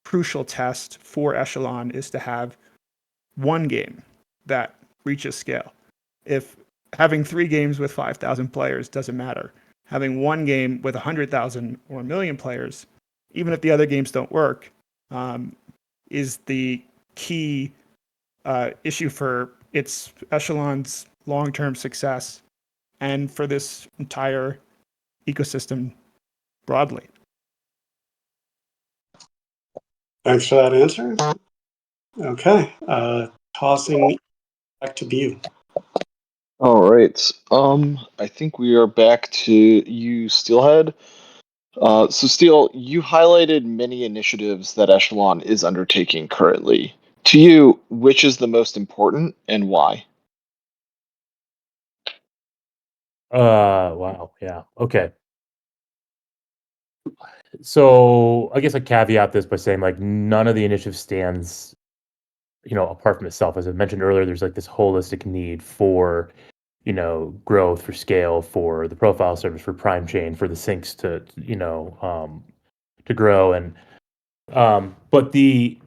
crucial test for Echelon, is to have one game that reaches scale. If having 3 games with 5,000 players doesn't matter, having one game with 100,000 or 1,000,000 players, even if the other games don't work, is the key issue for its Echelon's long-term success and for this entire ecosystem broadly. Thanks for that answer. Okay, tossing back to you. All right. I think we are back to you, Steelhead. So, Steel, you highlighted many initiatives that Echelon is undertaking currently. To you, which is the most important and why? Wow. Yeah. Okay. So I guess I caveat this by saying, like, none of the initiative stands, apart from itself. As I mentioned earlier, there's like this holistic need for, growth, for scale, for the profile service, for Prime Chain, for the syncs to grow. And but the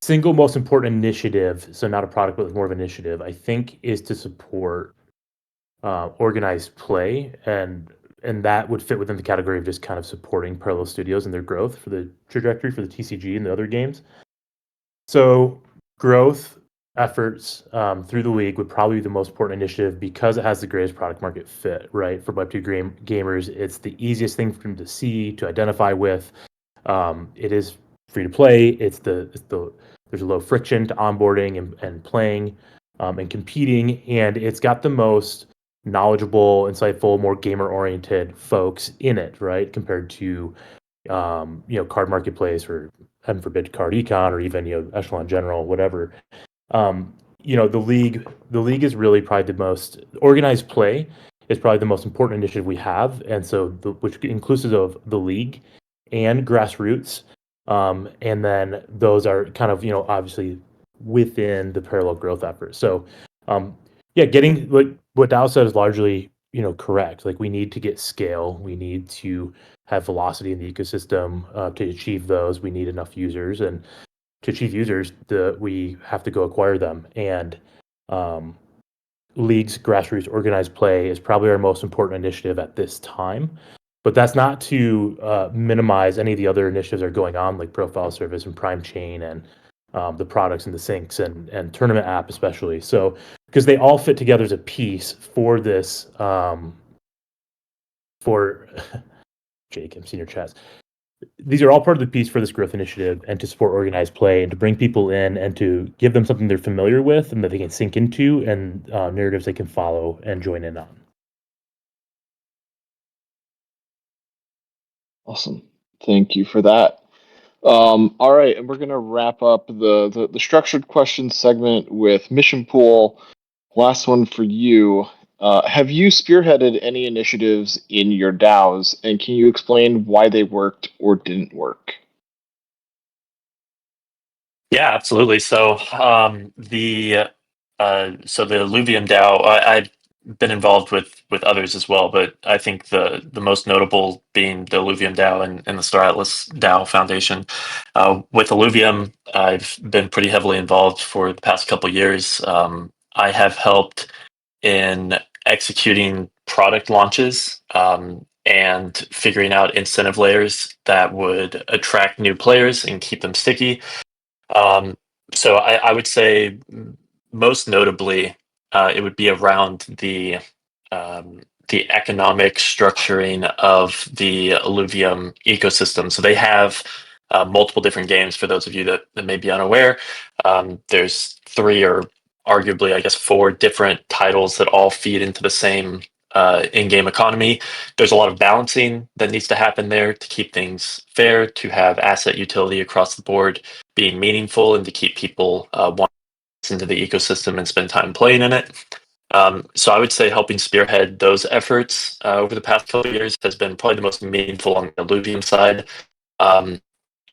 single most important initiative, so not a product, but more of an initiative, I think, is to support organized play, and that would fit within the category of just kind of supporting parallel studios and their growth for the trajectory for the TCG and the other games. So growth efforts through the league would probably be the most important initiative because it has the greatest product market fit, right? For Web2 gamers, it's the easiest thing for them to see, to identify with. It is free to play. It's the there's a low friction to onboarding and playing and competing, and it's got the most knowledgeable, insightful, more gamer oriented folks in it, right? Compared to card marketplace, or heaven forbid card econ, or even Echelon General, whatever. The league is really probably the most organized play is probably the most important initiative we have, and so which inclusive of the league and grassroots, and then those are kind of obviously within the parallel growth effort. So yeah, getting, like what Dow said, is largely correct. Like, we need to get scale, we need to have velocity in the ecosystem. To achieve those, we need enough users, and to achieve users, we have to go acquire them. And leagues, grassroots, organized play is probably our most important initiative at this time. But that's not to minimize any of the other initiatives that are going on, like Profile Service and Prime Chain and the products and the syncs and tournament app especially. So because they all fit together as a piece for this for Jake, I'm seeing your chats. These are all part of the piece for this growth initiative and to support organized play and to bring people in and to give them something they're familiar with and that they can sink into and narratives they can follow and join in on. Awesome. Thank you for that. All right, and we're gonna wrap up the structured questions segment with mission pool. Last one for you. Have you spearheaded any initiatives in your DAOs, and can you explain why they worked or didn't work? Yeah, absolutely. So the Illuvium DAO, I've been involved with others as well, but I think the most notable being the Illuvium DAO and the Star Atlas DAO Foundation. With Illuvium, I've been pretty heavily involved for the past couple years. I have helped in executing product launches and figuring out incentive layers that would attract new players and keep them sticky. Um, so I would say most notably, it would be around the economic structuring of the Illuvium ecosystem. So they have multiple different games. For those of you that may be unaware, there's three or arguably, I guess, four different titles that all feed into the same in-game economy. There's a lot of balancing that needs to happen there to keep things fair, to have asset utility across the board being meaningful, and to keep people wanting into the ecosystem and spend time playing in it. So I would say helping spearhead those efforts over the past couple of years has been probably the most meaningful on the Illuvium side. Um,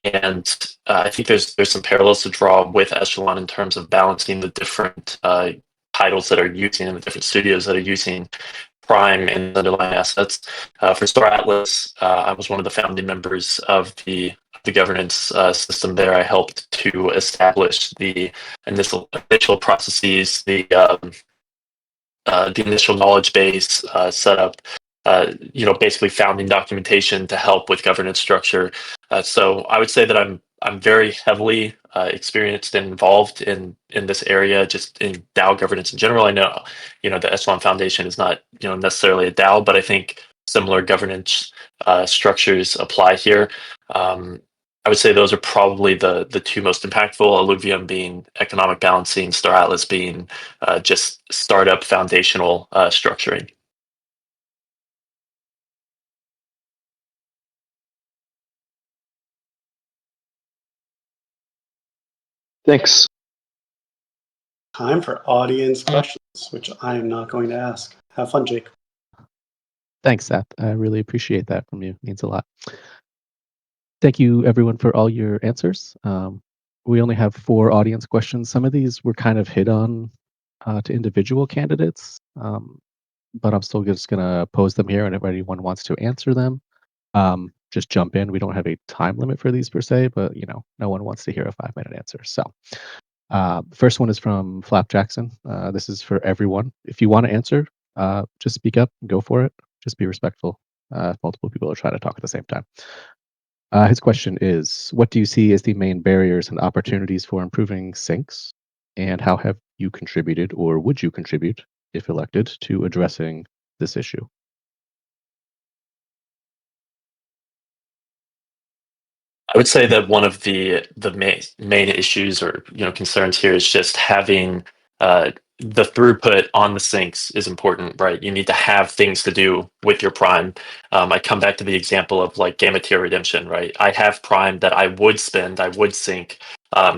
and I think there's some parallels to draw with Echelon in terms of balancing the different titles that are using and the different studios that are using Prime and underlying assets. For Star Atlas, I was one of the founding members of the governance system there. I helped to establish the initial processes, the initial knowledge base setup, basically founding documentation to help with governance structure. So I would say that I'm very heavily experienced and involved in this area, just in DAO governance in general. I know, the Echelon Foundation is not, necessarily a DAO, but I think similar governance structures apply here. I would say those are probably the two most impactful. Illuvium being economic balancing, Star Atlas being just startup foundational structuring. Thanks. Time for audience questions, which I am not going to ask. Have fun, Jake. Thanks, Seth. I really appreciate that from you. It means a lot. Thank you, everyone, for all your answers. We only have 4 audience questions. Some of these were kind of hit on to individual candidates, but I'm still just going to pose them here, and if anyone wants to answer them, just jump in. We don't have a time limit for these per se, but no one wants to hear a 5-minute answer. So the first one is from Flap Jackson. This is for everyone. If you want to answer, just speak up and go for it. Just be respectful. Multiple people are trying to talk at the same time. His question is, what do you see as the main barriers and opportunities for improving syncs? And how have you contributed, or would you contribute, if elected, to addressing this issue? I would say that one of the main issues or concerns here is just having the throughput on the syncs is important, right? You need to have things to do with your Prime. I come back to the example of like Gamma-tier Redemption, right? I have Prime that I would spend, I would sync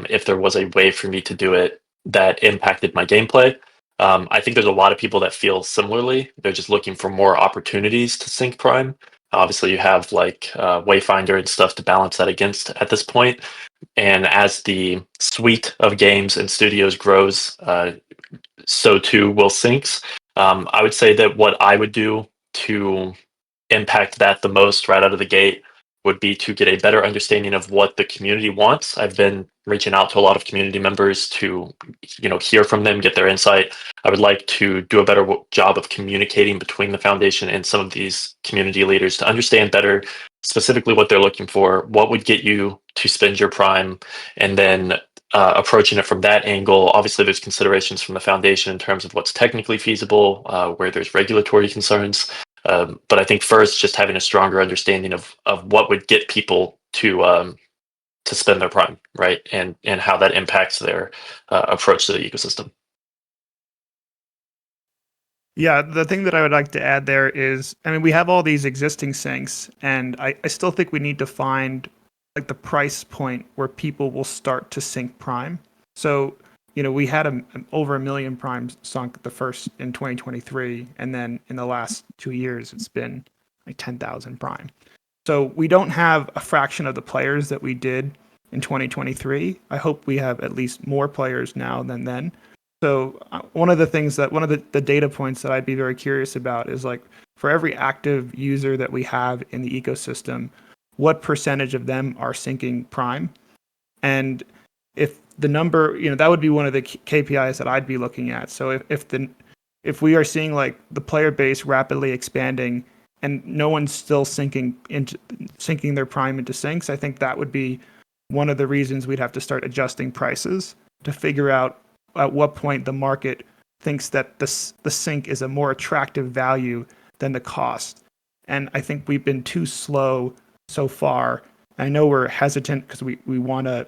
if there was a way for me to do it that impacted my gameplay. I think there's a lot of people that feel similarly. They're just looking for more opportunities to sync Prime. Obviously, you have like Wayfinder and stuff to balance that against at this point. And as the suite of games and studios grows, so too will syncs. I would say that what I would do to impact that the most right out of the gate would be to get a better understanding of what the community wants. I've been reaching out to a lot of community members to, hear from them, get their insight. I would like to do a better job of communicating between the foundation and some of these community leaders to understand better specifically what they're looking for, what would get you to spend your Prime, and then approaching it from that angle. Obviously, there's considerations from the foundation in terms of what's technically feasible, where there's regulatory concerns. But I think first, just having a stronger understanding of what would get people to spend their prime, right, and how that impacts their approach to the ecosystem. Yeah, the thing that I would like to add there is, I mean, we have all these existing sinks, and I still think we need to find like the price point where people will start to sink prime. So, we had over 1 million primes sunk the first in 2023, and then in the last 2 years, it's been like 10,000 prime. So we don't have a fraction of the players that we did in 2023. I hope we have at least more players now than then. So one of the data points that I'd be very curious about is like for every active user that we have in the ecosystem, what percentage of them are syncing prime? And if the number, that would be one of the KPIs that I'd be looking at. So if we are seeing like the player base rapidly expanding and no one's still sinking their prime into sinks, I think that would be one of the reasons we'd have to start adjusting prices to figure out at what point the market thinks that the sink is a more attractive value than the cost. And I think we've been too slow so far. I know we're hesitant because we want to,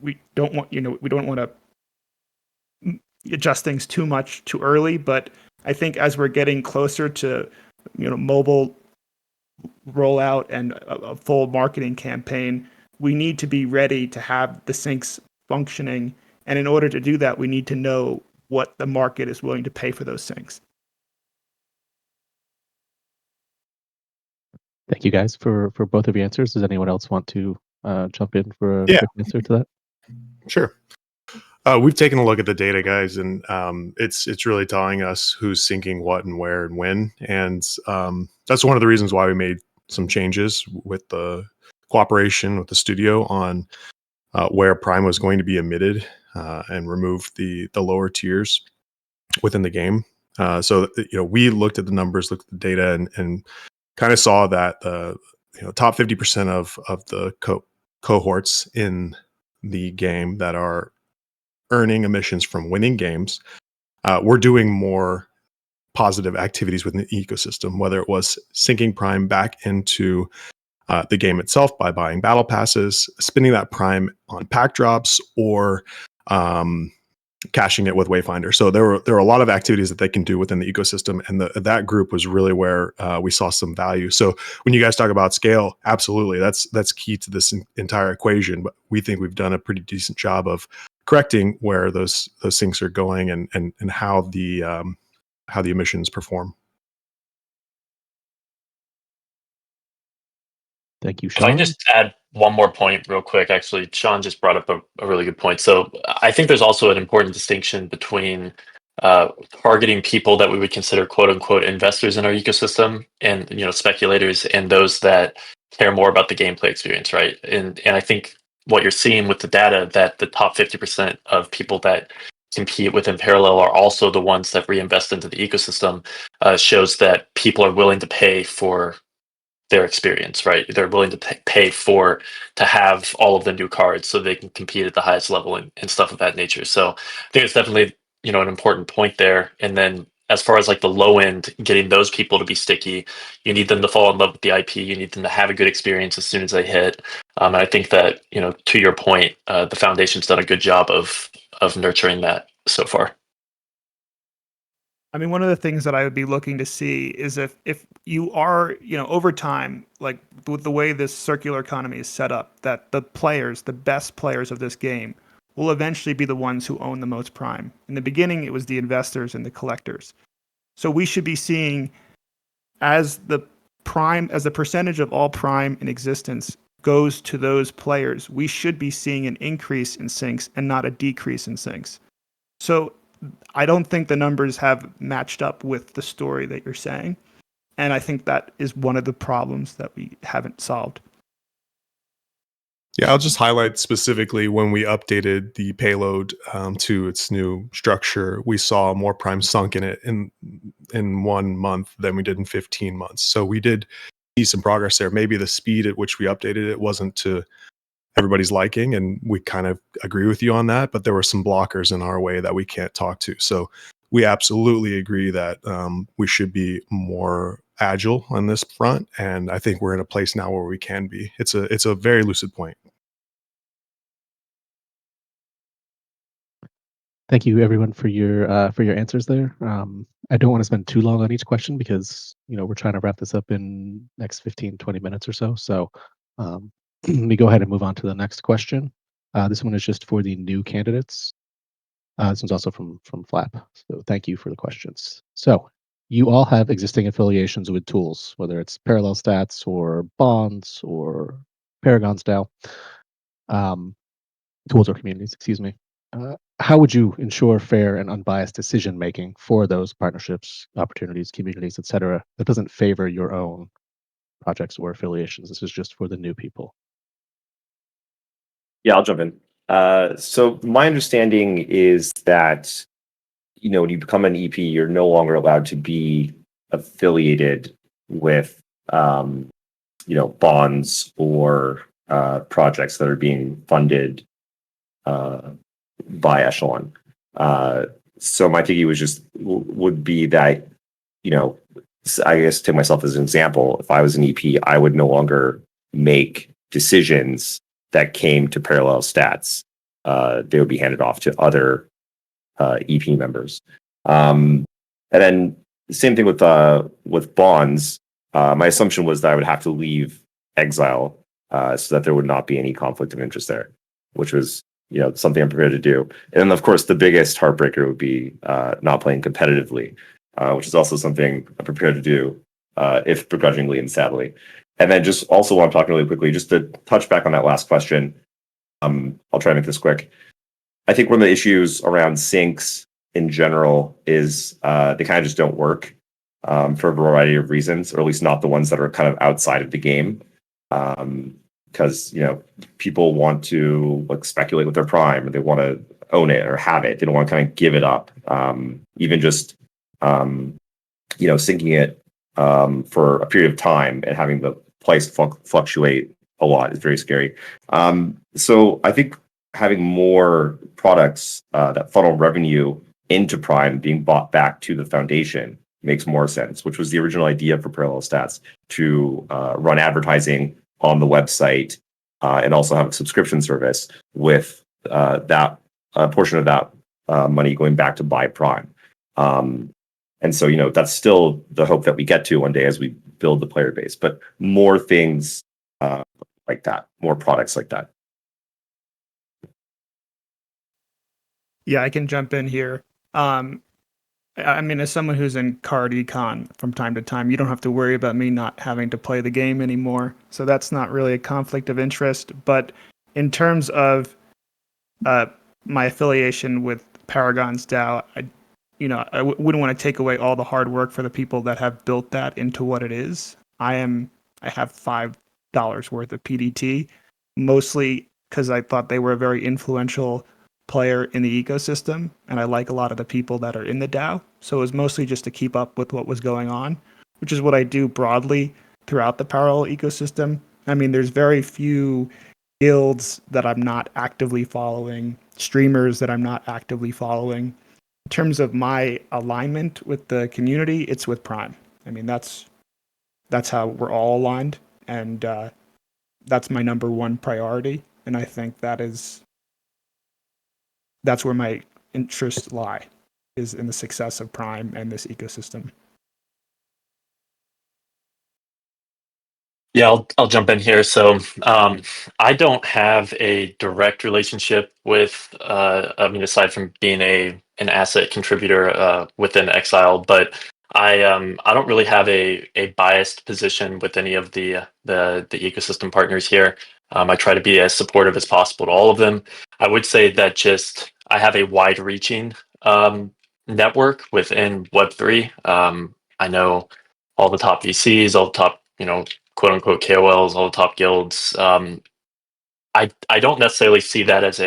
we don't want to adjust things too much too early. But I think as we're getting closer to, mobile rollout and a full marketing campaign, we need to be ready to have the sinks functioning. And in order to do that, we need to know what the market is willing to pay for those sinks. Thank you guys for both of your answers. Does anyone else want to jump in for a Yeah. quick answer to that? Sure. We've taken a look at the data, guys, and it's really telling us who's syncing what and where and when. And that's one of the reasons why we made some changes with the cooperation with the studio on where Prime was going to be emitted and remove the lower tiers within the game. So we looked at the numbers, looked at the data, and kind of saw that the top 50% of the cohorts in the game that are earning emissions from winning games, we're doing more positive activities within the ecosystem, whether it was sinking prime back into the game itself by buying battle passes, spending that prime on pack drops, or cashing it with Wayfinder. So there were a lot of activities that they can do within the ecosystem, and that group was really where we saw some value. So when you guys talk about scale, absolutely, that's key to this entire equation. But we think we've done a pretty decent job of correcting where those sinks are going and how the emissions perform. Thank you, If I Sean. can just add one more point real quick, actually, Sean just brought up a really good point. So I think there's also an important distinction between targeting people that we would consider quote unquote investors in our ecosystem and speculators, and those that care more about the gameplay experience, right? And I think what you're seeing with the data, that the top 50% of people that compete within parallel are also the ones that reinvest into the ecosystem, shows that people are willing to pay for their experience, right? They're willing to pay to have all of the new cards so they can compete at the highest level and stuff of that nature. So I think it's definitely, an important point there. And then as far as like the low end, getting those people to be sticky, you need them to fall in love with the IP. You need them to have a good experience as soon as they hit. And I think that, to your point, the foundation's done a good job of nurturing that so far. I mean, one of the things that I would be looking to see is if you are, over time, like with the way this circular economy is set up, that the best players of this game will eventually be the ones who own the most prime. In the beginning, it was the investors and the collectors. So we should be seeing as the percentage of all prime in existence goes to those players, we should be seeing an increase in sinks and not a decrease in sinks. So I don't think the numbers have matched up with the story that you're saying. And I think that is one of the problems that we haven't solved. Yeah, I'll just highlight specifically when we updated the payload to its new structure, we saw more prime sunk in it in 1 month than we did in 15 months. So we did see some progress there. Maybe the speed at which we updated it wasn't to everybody's liking, and we kind of agree with you on that. But there were some blockers in our way that we can't talk to. So we absolutely agree that we should be more agile on this front, and I think we're in a place now where we can be. It's a very lucid point. Thank you, everyone, for your answers there. I don't want to spend too long on each question because we're trying to wrap this up in next 15, 20 minutes or so. So let me go ahead and move on to the next question. This one is just for the new candidates. This one's also from Flap. So thank you for the questions. So you all have existing affiliations with tools, whether it's Parallel Stats or Bonds or Paragon's DAO. Tools or communities, excuse me. How would you ensure fair and unbiased decision making for those partnerships, opportunities, communities, etc., that doesn't favor your own projects or affiliations? This is just for the new people. Yeah, I'll jump in. So my understanding is that when you become an EP, you're no longer allowed to be affiliated with bonds or projects that are being funded by Echelon. So my thinking would be that, I guess take myself as an example, if I was an EP, I would no longer make decisions that came to Parallel Stats. They would be handed off to other EP members. And then the same thing with bonds. My assumption was that I would have to leave Exile so that there would not be any conflict of interest there, which was something I'm prepared to do. And then, of course, the biggest heartbreaker would be not playing competitively, which is also something I'm prepared to do, if begrudgingly and sadly. And then just also want to talk really quickly, just to touch back on that last question. I'll try to make this quick. I think one of the issues around syncs in general is they kind of just don't work for a variety of reasons, or at least not the ones that are kind of outside of the game. Because people want to speculate with their prime, or they want to own it or have it. They don't want to kind of give it up. Even just syncing it for a period of time and having the price fluctuate a lot is very scary. So I think having more products that funnel revenue into Prime being bought back to the foundation makes more sense, which was the original idea for Parallel Stats, to run advertising on the website and also have a subscription service with that portion of that money going back to buy Prime. And so, that's still the hope that we get to one day as we build the player base, but more things like that, more products like that. Yeah, I can jump in here. As someone who's in card econ from time to time, you don't have to worry about me not having to play the game anymore. So that's not really a conflict of interest. But in terms of my affiliation with Paragon's DAO, I wouldn't want to take away all the hard work for the people that have built that into what it is. I have $5 worth of PDT, mostly because I thought they were a very influential player in the ecosystem, and I like a lot of the people that are in the DAO. So it was mostly just to keep up with what was going on, which is what I do broadly throughout the parallel ecosystem. There's very few guilds that I'm not actively following, streamers that I'm not actively following. In terms of my alignment with the community, it's with Prime. That's how we're all aligned, and that's my number one priority. And I think that's where my interests lie, is in the success of Prime and this ecosystem. Yeah, I'll jump in here. So I don't have a direct relationship with, aside from being an asset contributor within Exile, but I don't really have a biased position with any of the ecosystem partners here. I try to be as supportive as possible to all of them. I would say that just I have a wide-reaching network within Web3. I know all the top VCs, all the top quote unquote KOLs, all the top guilds. I don't necessarily see that as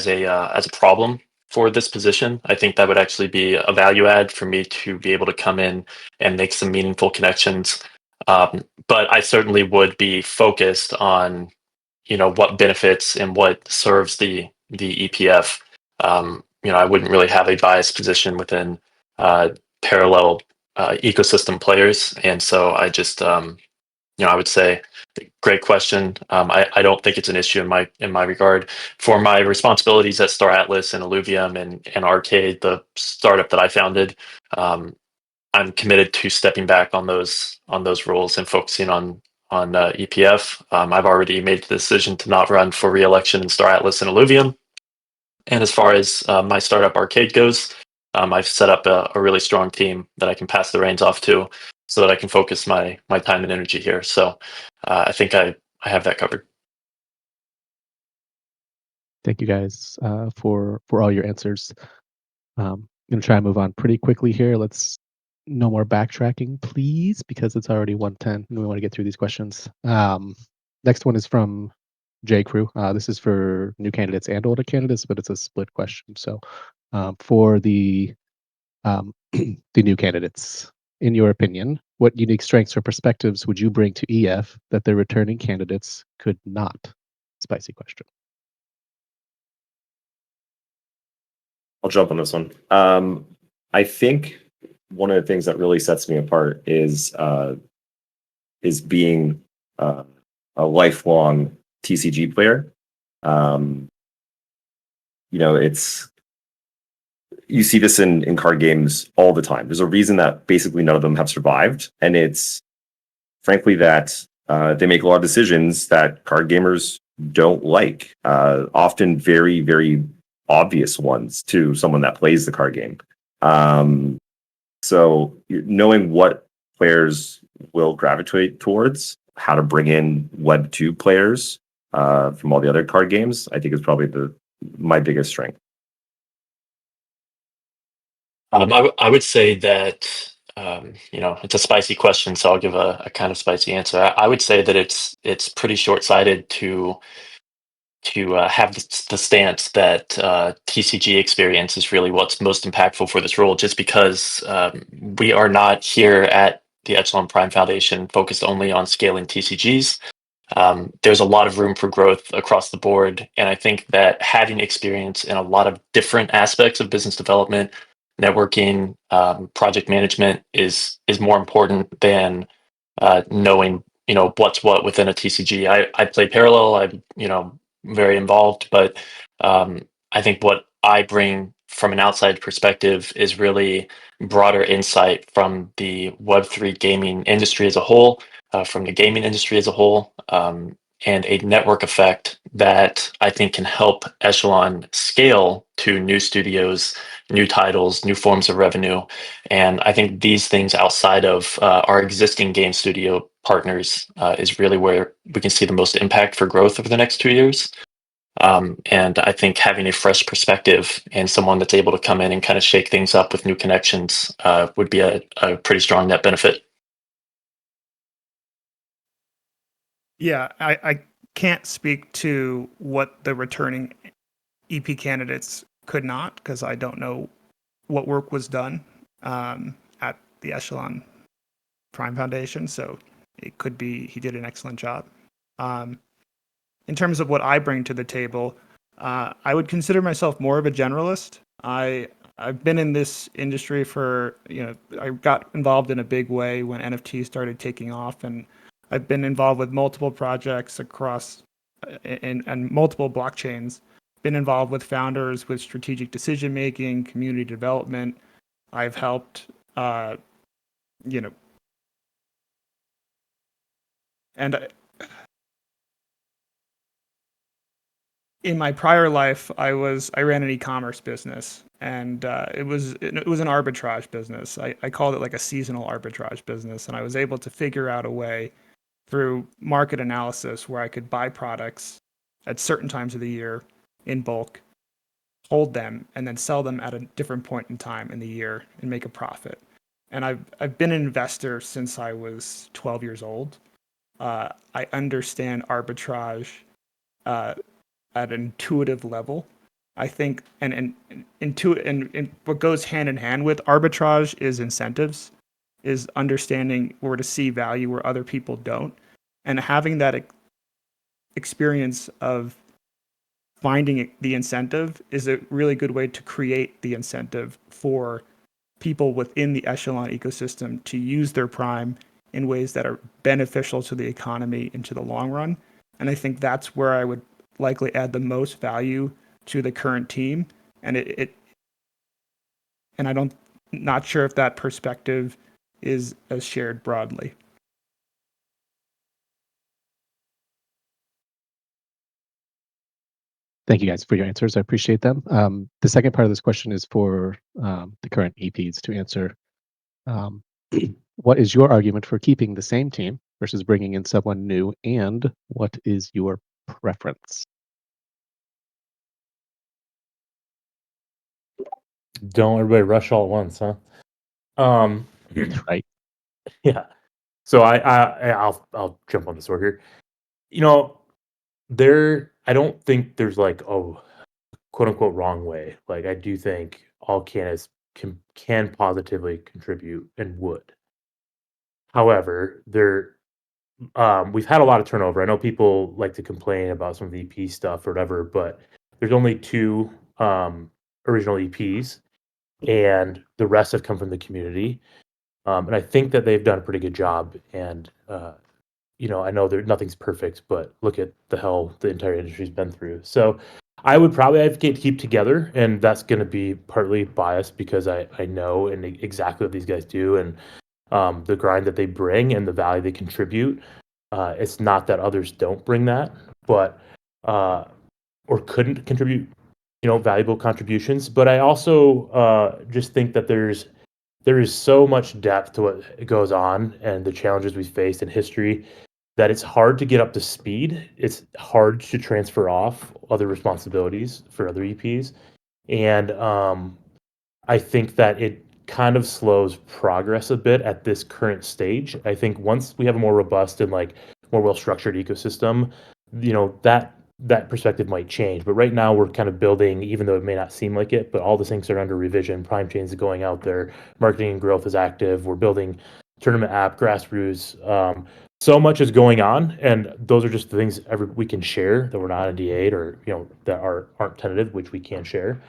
a problem for this position. I think that would actually be a value add for me to be able to come in and make some meaningful connections. But I certainly would be focused on what benefits and what serves the EPF. I wouldn't really have a biased position within parallel ecosystem players, and so I just I would say great question. I don't think it's an issue in my regard. For my responsibilities at Star Atlas and Illuvium and Arcade, the startup that I founded, I'm committed to stepping back on those roles and focusing on EPF. I've already made the decision to not run for re-election in Star Atlas and Illuvium. And as far as my startup Arcade goes, I've set up a really strong team that I can pass the reins off to, so that I can focus my time and energy here. So I think I have that covered. Thank you guys for all your answers. I'm going to try and move on pretty quickly here. Let's no more backtracking, please, because it's already 1:10 and we want to get through these questions. Next one is from J Crew. This is for new candidates and older candidates, but it's a split question. So for the the new candidates, in your opinion, what unique strengths or perspectives would you bring to EF that the returning candidates could not? Spicy question. I'll jump on this one. I think one of the things that really sets me apart is being a lifelong TCG player. It's you see this in card games all the time. There's a reason that basically none of them have survived, and it's frankly that they make a lot of decisions that card gamers don't like, often very, very obvious ones to someone that plays the card game. So knowing what players will gravitate towards, how to bring in Web 2 players from all the other card games, I think is probably my biggest strength. I would say that it's a spicy question, so I'll give a kind of spicy answer. I would say that it's pretty short-sighted to have the stance that TCG experience is really what's most impactful for this role, just because we are not here at the Echelon Prime Foundation focused only on scaling TCGs. There's a lot of room for growth across the board, and I think that having experience in a lot of different aspects of business development, networking, project management is more important than knowing what's what within a TCG. I play parallel. I'm very involved, but I think what I bring from an outside perspective is really broader insight from the Web3 gaming industry as a whole, from the gaming industry as a whole, and a network effect that I think can help Echelon scale to new studios, new titles, new forms of revenue. And I think these things outside of our existing game studio partners is really where we can see the most impact for growth over the next 2 years. And I think having a fresh perspective and someone that's able to come in and kind of shake things up with new connections would be a pretty strong net benefit. Yeah, I can't speak to what the returning EP candidates could not, because I don't know what work was done at the Echelon Prime Foundation. So it could be he did an excellent job. In terms of what I bring to the table, I would consider myself more of a generalist. I've been in this industry for, I got involved in a big way when NFT started taking off, and I've been involved with multiple projects across and multiple blockchains. Been involved with founders with strategic decision making, community development. I've helped, and in my prior life, I ran an e-commerce business, and it was an arbitrage business. I called it like a seasonal arbitrage business, and I was able to figure out a way through market analysis where I could buy products at certain times of the year in bulk, hold them, and then sell them at a different point in time in the year and make a profit. And I've been an investor since I was 12 years old. I understand arbitrage at an intuitive level. I think and what goes hand in hand with arbitrage is incentives, is understanding where to see value where other people don't, and having that experience of finding the incentive is a really good way to create the incentive for people within the Echelon ecosystem to use their Prime in ways that are beneficial to the economy into the long run. And I think that's where I would likely add the most value to the current team. And and I don't not sure if that perspective is as shared broadly. Thank you guys for your answers. I appreciate them. The second part of this question is for the current EPs to answer. What is your argument for keeping the same team versus bringing in someone new, and what is your preference? Don't everybody rush all at once, huh? Right. Yeah. So I'll jump on the sword here. You know, I don't think there's like a quote unquote wrong way. Like I do think all candidates can positively contribute and would. However, we've had a lot of turnover. I know people like to complain about some of the EP stuff or whatever, but there's only two original EPs, and the rest have come from the community. And I think that they've done a pretty good job. And I know nothing's perfect, but look at the hell the entire industry's been through. So I would probably advocate to keep together, and that's going to be partly biased because I know and exactly what these guys do and the grind that they bring and the value they contribute. It's not that others don't bring that, but or couldn't contribute, valuable contributions. But I also just think that there is so much depth to what goes on and the challenges we faced in history that it's hard to get up to speed. It's hard to transfer off other responsibilities for other EPs, and I think that it kind of slows progress a bit at this current stage. I think once we have a more robust and like more well structured ecosystem, that perspective might change. But right now we're kind of building, even though it may not seem like it, but all the things are under revision. Prime chains are going out there, marketing and growth is active. We're building tournament app, grassroots. So much is going on, and those are just the things we can share that we're not NDA'd or that aren't tentative, which we can share.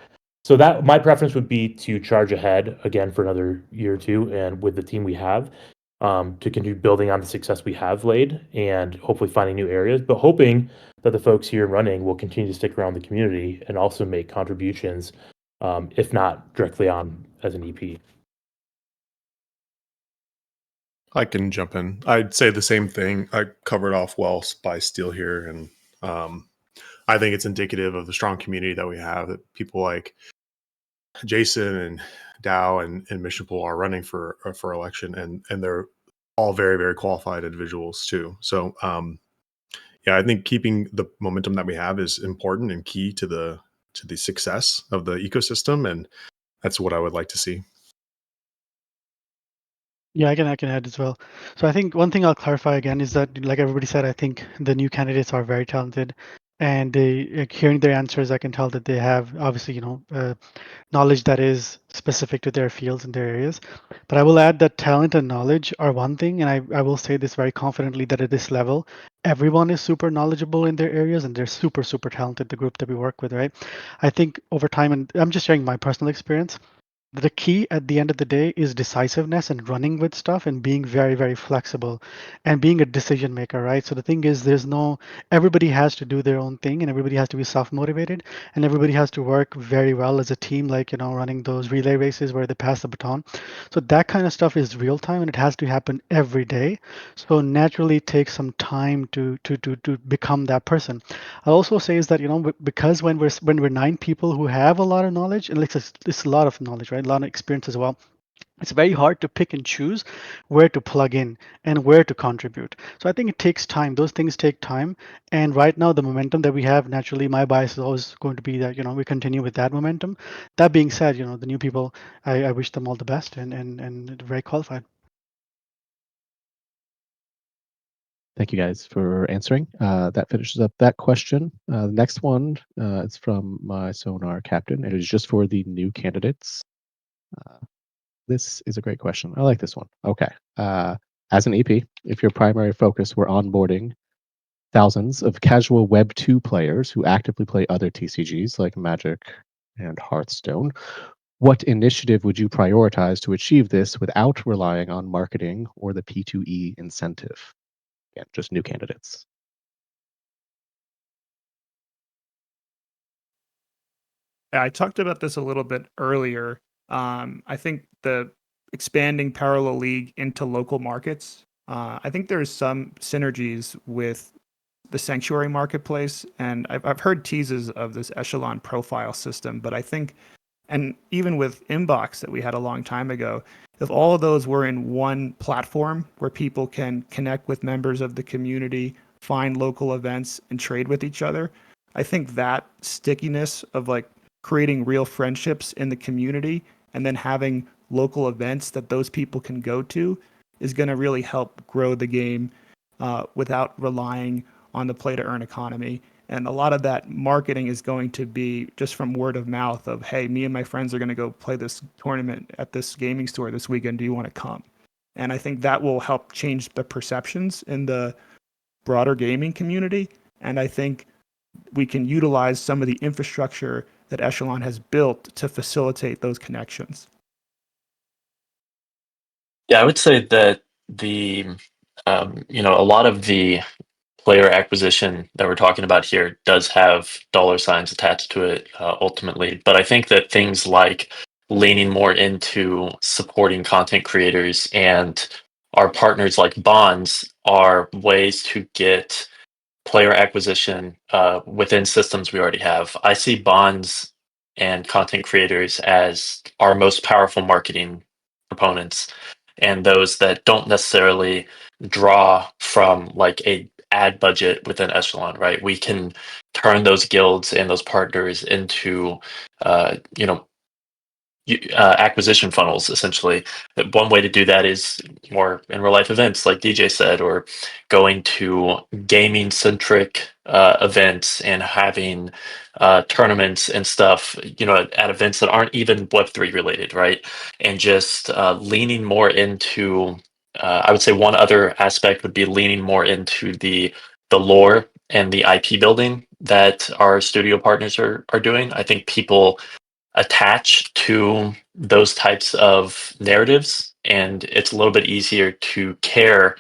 So that my preference would be to charge ahead again for another year or two, and with the team we have, to continue building on the success we have laid, and hopefully finding new areas. But hoping that the folks here running will continue to stick around the community and also make contributions, if not directly on as an EP. I can jump in. I'd say the same thing. I covered off well by Steele here, and I think it's indicative of the strong community that we have. That people like Jason and Dow and Mission Pool are running for election, and they're all very very qualified individuals too. So yeah, I think keeping the momentum that we have is important and key to the success of the ecosystem, and that's what I would like to see. Yeah, I can add as well. So I think one thing I'll clarify again is that, like everybody said, I think the new candidates are very talented, and hearing their answers, I can tell that they have obviously, knowledge that is specific to their fields and their areas. But I will add that talent and knowledge are one thing, and I will say this very confidently that at this level, everyone is super knowledgeable in their areas and they're super, super talented, the group that we work with, right? I think over time, and I'm just sharing my personal experience, the key at the end of the day is decisiveness and running with stuff and being very, very flexible and being a decision maker, right? So the thing is, everybody has to do their own thing and everybody has to be self motivated and everybody has to work very well as a team, like, running those relay races where they pass the baton. So that kind of stuff is real time and it has to happen every day. So naturally, it takes some time to become that person. I'll also say is that, because when we're 9 people who have a lot of knowledge, and it's a lot of knowledge, right? A lot of experience as well. It's very hard to pick and choose where to plug in and where to contribute. So I think it takes time. Those things take time. And right now, the momentum that we have, naturally, my bias is always going to be that, we continue with that momentum. That being said, the new people, I wish them all the best and very qualified. Thank you guys for answering. That finishes up that question. The next one is from my Sonar captain. It is just for the new candidates. This is a great question. I like this one. Okay. As an EP, if your primary focus were onboarding thousands of casual Web 2 players who actively play other TCGs like Magic and Hearthstone. What initiative would you prioritize to achieve this without relying on marketing or the P2E incentive? Again, just new candidates. I talked about this a little bit earlier. I think the expanding Parallel League into local markets, I think there's some synergies with the Sanctuary Marketplace, and I've heard teases of this Echelon profile system, but I think, and even with Inbox that we had a long time ago, if all of those were in one platform where people can connect with members of the community, find local events, and trade with each other, I think that stickiness of like creating real friendships in the community and then having local events that those people can go to is going to really help grow the game without relying on the play to earn economy. And a lot of that marketing is going to be just from word of mouth of, hey, me and my friends are going to go play this tournament at this gaming store this weekend. Do you want to come? And I think that will help change the perceptions in the broader gaming community. And I think we can utilize some of the infrastructure that Echelon has built to facilitate those connections. Yeah, I would say that a lot of the player acquisition that we're talking about here does have dollar signs attached to it ultimately. But I think that things like leaning more into supporting content creators and our partners like Bonds are ways to get player acquisition within systems we already have. I see Bonds and content creators as our most powerful marketing proponents, and those that don't necessarily draw from like a ad budget within Echelon, right? We can turn those guilds and those partners into uh, you know acquisition funnels essentially. One way to do that is more in real life events like DJ said, or going to gaming centric events and having tournaments and stuff, at events that aren't even Web3 related, right? And just leaning more into I would say one other aspect would be leaning more into the lore and the IP building that our studio partners are doing. I think people attach to those types of narratives, and it's a little bit easier to care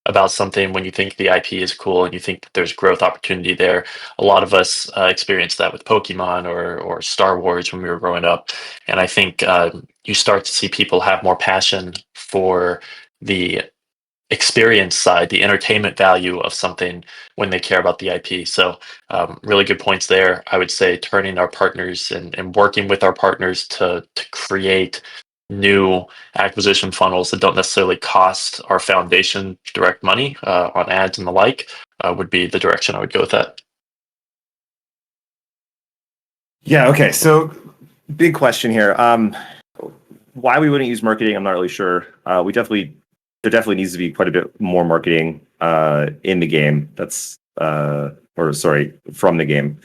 about something when you think the IP is cool and you think that there's growth opportunity there. A lot of us experienced that with Pokemon or Star Wars when we were growing up, and I think you start to see people have more passion for the experience side, the entertainment value of something when they care about the IP. So, really good points there. I would say turning our partners and working with our partners to create new acquisition funnels that don't necessarily cost our foundation direct money on ads and the like would be the direction I would go with that. Yeah. Okay. So, big question here. Why we wouldn't use marketing, I'm not really sure. There definitely needs to be quite a bit more marketing in the game. From the game.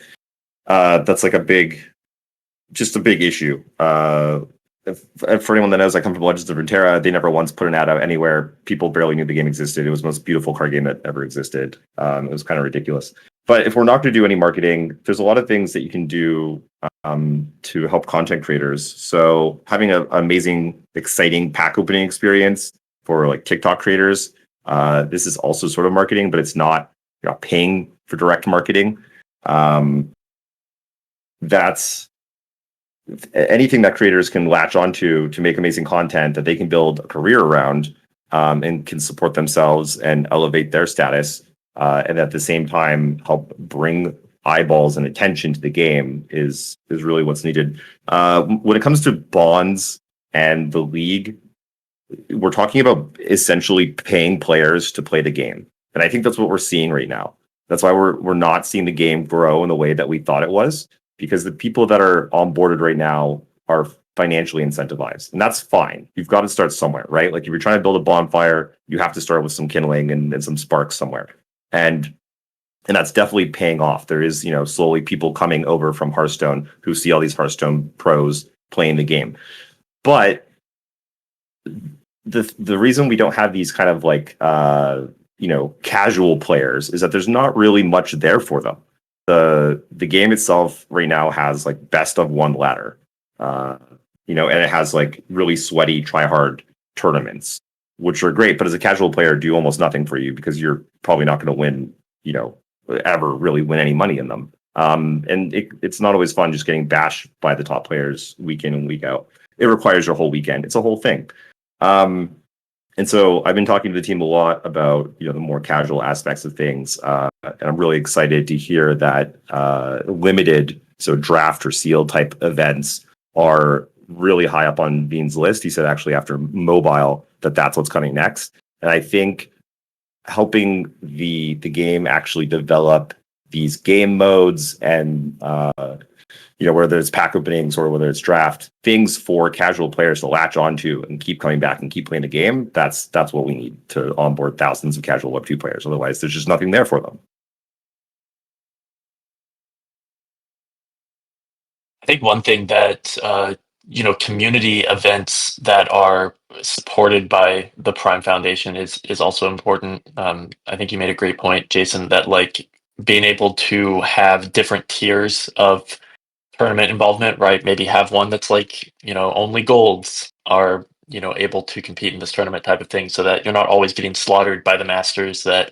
That's like a big issue. For anyone that knows, I come from Legends of Runeterra. They never once put an ad out anywhere. People barely knew the game existed. It was the most beautiful card game that ever existed. It was kind of ridiculous. But if we're not going to do any marketing, there's a lot of things that you can do to help content creators. So having an amazing, exciting pack opening experience for like TikTok creators. This is also sort of marketing, but it's not, you're not paying for direct marketing. That's anything that creators can latch onto to make amazing content that they can build a career around and can support themselves and elevate their status. And at the same time, help bring eyeballs and attention to the game is really what's needed. When it comes to Bonds and the league, we're talking about essentially paying players to play the game. And I think that's what we're seeing right now. That's why we're not seeing the game grow in the way that we thought it was, because the people that are onboarded right now are financially incentivized. And that's fine. You've got to start somewhere, right? Like if you're trying to build a bonfire, you have to start with some kindling and some sparks somewhere. And that's definitely paying off. There is, slowly people coming over from Hearthstone who see all these Hearthstone pros playing the game. But the reason we don't have these kind of like casual players is that there's not really much there for them. The game itself right now has like best of one ladder, and it has like really sweaty try hard tournaments, which are great. But as a casual player, do almost nothing for you because you're probably not going to win, ever really win any money in them. And it's not always fun just getting bashed by the top players week in and week out. It requires your whole weekend. It's a whole thing. And so I've been talking to the team a lot about the more casual aspects of things, and I'm really excited to hear that limited, so draft or seal type events are really high up on Bean's list. He said actually after mobile that's what's coming next, and I think helping the game actually develop these game modes and whether it's pack openings or whether it's draft, things for casual players to latch onto and keep coming back and keep playing the game. That's what we need to onboard thousands of casual Web 2 players. Otherwise, there's just nothing there for them. I think one thing that community events that are supported by the Prime Foundation is also important. I think you made a great point, Jason, that like being able to have different tiers of tournament involvement, right? Maybe have one that's like, only golds are, able to compete in this tournament type of thing, so that you're not always getting slaughtered by the masters that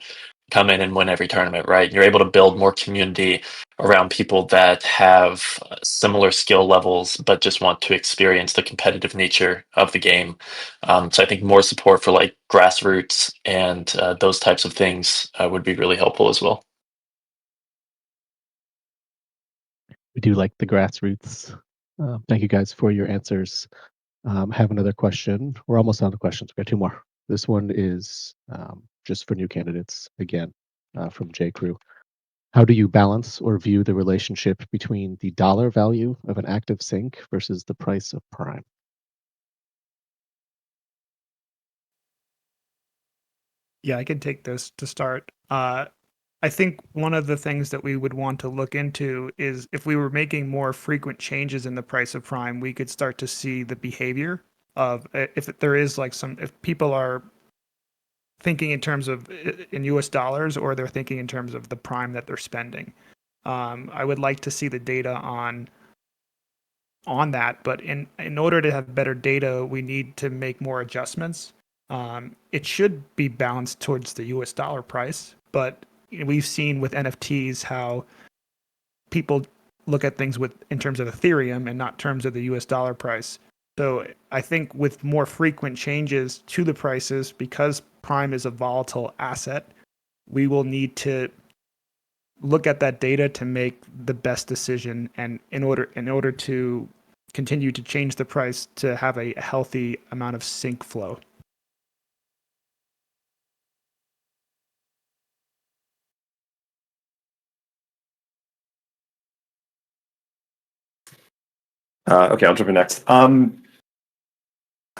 come in and win every tournament, right? You're able to build more community around people that have similar skill levels, but just want to experience the competitive nature of the game. So I think more support for like grassroots and those types of things would be really helpful as well. We do like the grassroots. Thank you guys for your answers. Have another question. We're almost on the questions. We got two more. This one is just for new candidates again, from J. Crew. How do you balance or view the relationship between the dollar value of an active sync versus the price of Prime? Yeah, I can take this to start. I think one of the things that we would want to look into is if we were making more frequent changes in the price of Prime, we could start to see the behavior of if there is like if people are thinking in terms of in US dollars or they're thinking in terms of the Prime that they're spending. I would like to see the data on that, but in order to have better data, we need to make more adjustments. It should be balanced towards the US dollar price, but we've seen with NFTs how people look at things in terms of Ethereum and not terms of the US dollar price. So I think with more frequent changes to the prices, because Prime is a volatile asset, we will need to look at that data to make the best decision, and in order to continue to change the price to have a healthy amount of sync flow. Okay, I'll jump in next. How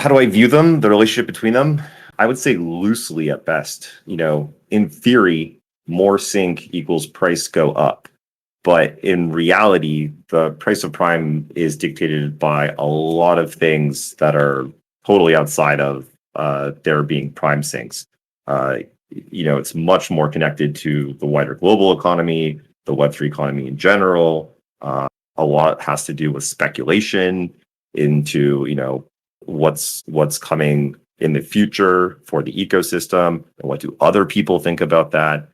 do I view them, the relationship between them? I would say loosely at best. In theory, more sync equals price go up. But in reality, the price of Prime is dictated by a lot of things that are totally outside of there being Prime syncs. It's much more connected to the wider global economy, the Web3 economy in general. A lot has to do with speculation into what's coming in the future for the ecosystem, and what do other people think about that.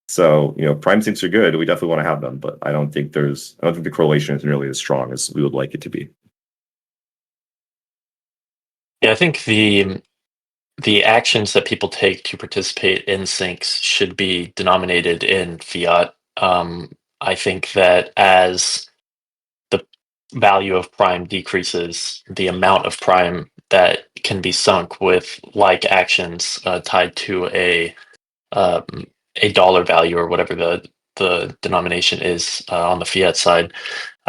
So Prime syncs are good. We definitely want to have them, but I don't think the correlation is nearly as strong as we would like it to be. Yeah, I think the actions that people take to participate in syncs should be denominated in fiat. I think that as the value of Prime decreases, the amount of Prime that can be sunk with like actions tied to a dollar value or whatever the denomination is on the fiat side,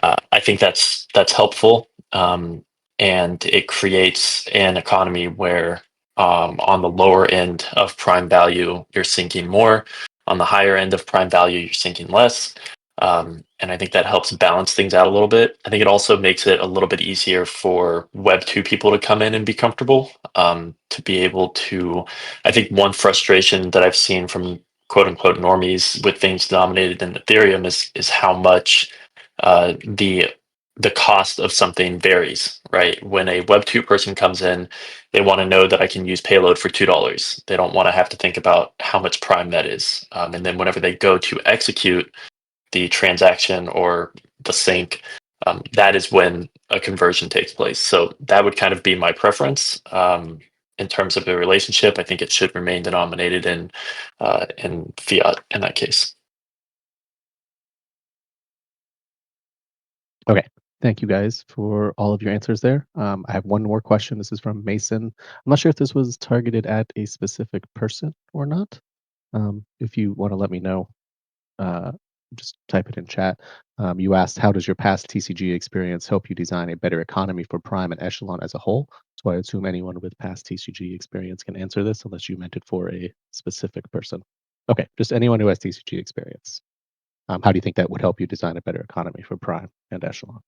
I think that's helpful, and it creates an economy where on the lower end of Prime value you're sinking more, on the higher end of Prime value you're sinking less. And I think that helps balance things out a little bit. I think it also makes it a little bit easier for Web 2 people to come in and be comfortable, to be able to. I think one frustration that I've seen from quote unquote normies with things denominated in Ethereum is how much the cost of something varies, right? When a Web 2 person comes in, they want to know that I can use payload for $2. They don't want to have to think about how much prime that is. And then whenever they go to execute the transaction or the sync, that is when a conversion takes place. So that would kind of be my preference. In terms of the relationship, I think it should remain denominated in fiat in that case. Okay. Thank you guys for all of your answers there. I have one more question. This is from Mason. I'm not sure if this was targeted at a specific person or not. If you want to let me know, just type it in chat. You asked, how does your past TCG experience help you design a better economy for Prime and Echelon as a whole? So I assume anyone with past TCG experience can answer this, unless you meant it for a specific person. Okay, just anyone who has TCG experience. How do you think that would help you design a better economy for Prime and Echelon?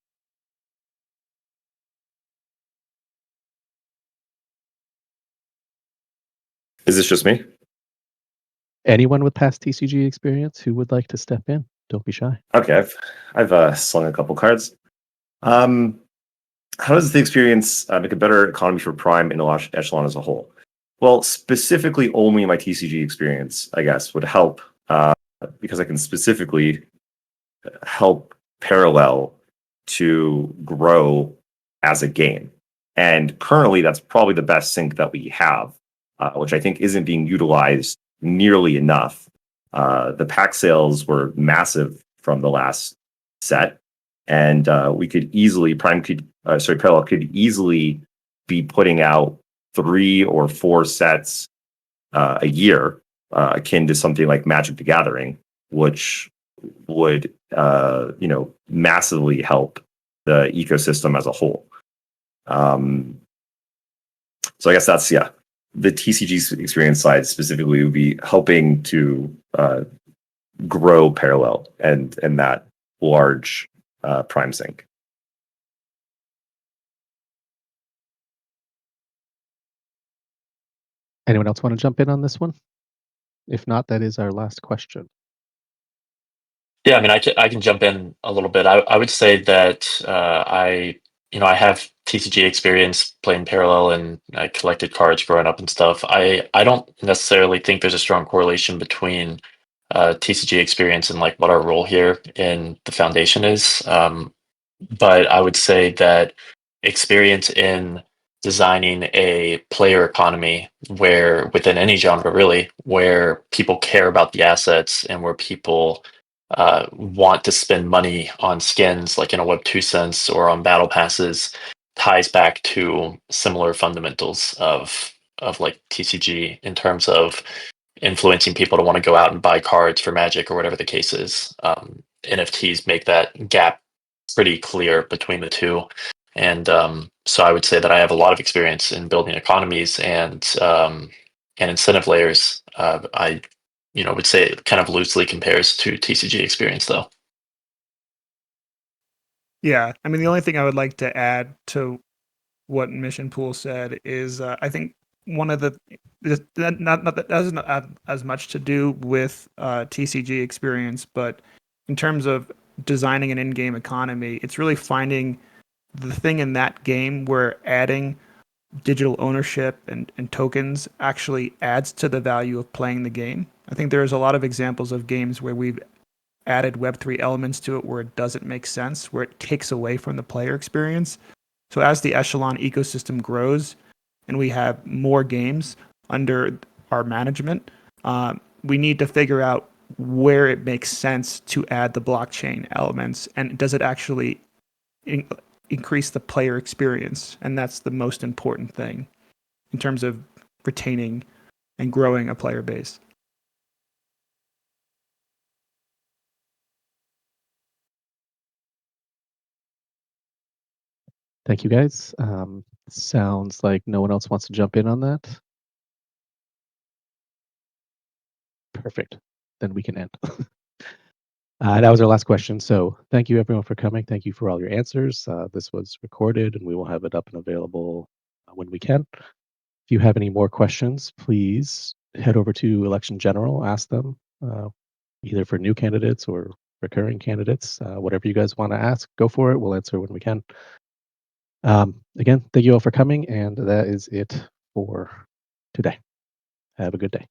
Is this just me? Anyone with past TCG experience who would like to step in? Don't be shy. Okay, I've slung a couple cards. How does the experience make a better economy for Prime and Echelon as a whole? Well, specifically, only my TCG experience, I guess, would help because I can specifically help Parallel to grow as a game. And currently, that's probably the best sync that we have, which I think isn't being utilized nearly enough. The pack sales were massive from the last set, and we could easily Parallel could easily be putting out 3 or 4 sets a year, akin to something like Magic the Gathering, which would massively help the ecosystem as a whole. So I guess that's the TCG experience side specifically would be helping to grow Parallel and that large Prime sync. Anyone else want to jump in on this one? If not, that is our last question. Yeah, I mean, I can jump in a little bit. I would say that I have TCG experience playing Parallel, and I collected cards growing up and stuff. I don't necessarily think there's a strong correlation between TCG experience and like what our role here in the foundation is. But I would say that experience in designing a player economy where within any genre really, where people care about the assets and where people want to spend money on skins like in a Web 2 sense or on battle passes, ties back to similar fundamentals of like TCG in terms of influencing people to want to go out and buy cards for Magic or whatever the case is. NFTs make that gap pretty clear between the two. And so I would say that I have a lot of experience in building economies and incentive layers. I would say it kind of loosely compares to TCG experience though. Yeah, I mean, the only thing I would like to add to what Mission Pool said is I think one of the that doesn't have as much to do with TCG experience, but in terms of designing an in-game economy, it's really finding the thing in that game where adding digital ownership and tokens actually adds to the value of playing the game. I think there's a lot of examples of games where we've added Web3 elements to it where it doesn't make sense, where it takes away from the player experience. So as the Echelon ecosystem grows and we have more games under our management, we need to figure out where it makes sense to add the blockchain elements, and does it actually increase the player experience? And that's the most important thing in terms of retaining and growing a player base. Thank you, guys. Sounds like no one else wants to jump in on that. Perfect. Then we can end. That was our last question. So thank you everyone for coming. Thank you for all your answers. This was recorded and we will have it up and available when we can. If you have any more questions, please head over to Election General, ask them either for new candidates or recurring candidates. Whatever you guys want to ask, go for it. We'll answer when we can. Again, thank you all for coming, and that is it for today. Have a good day.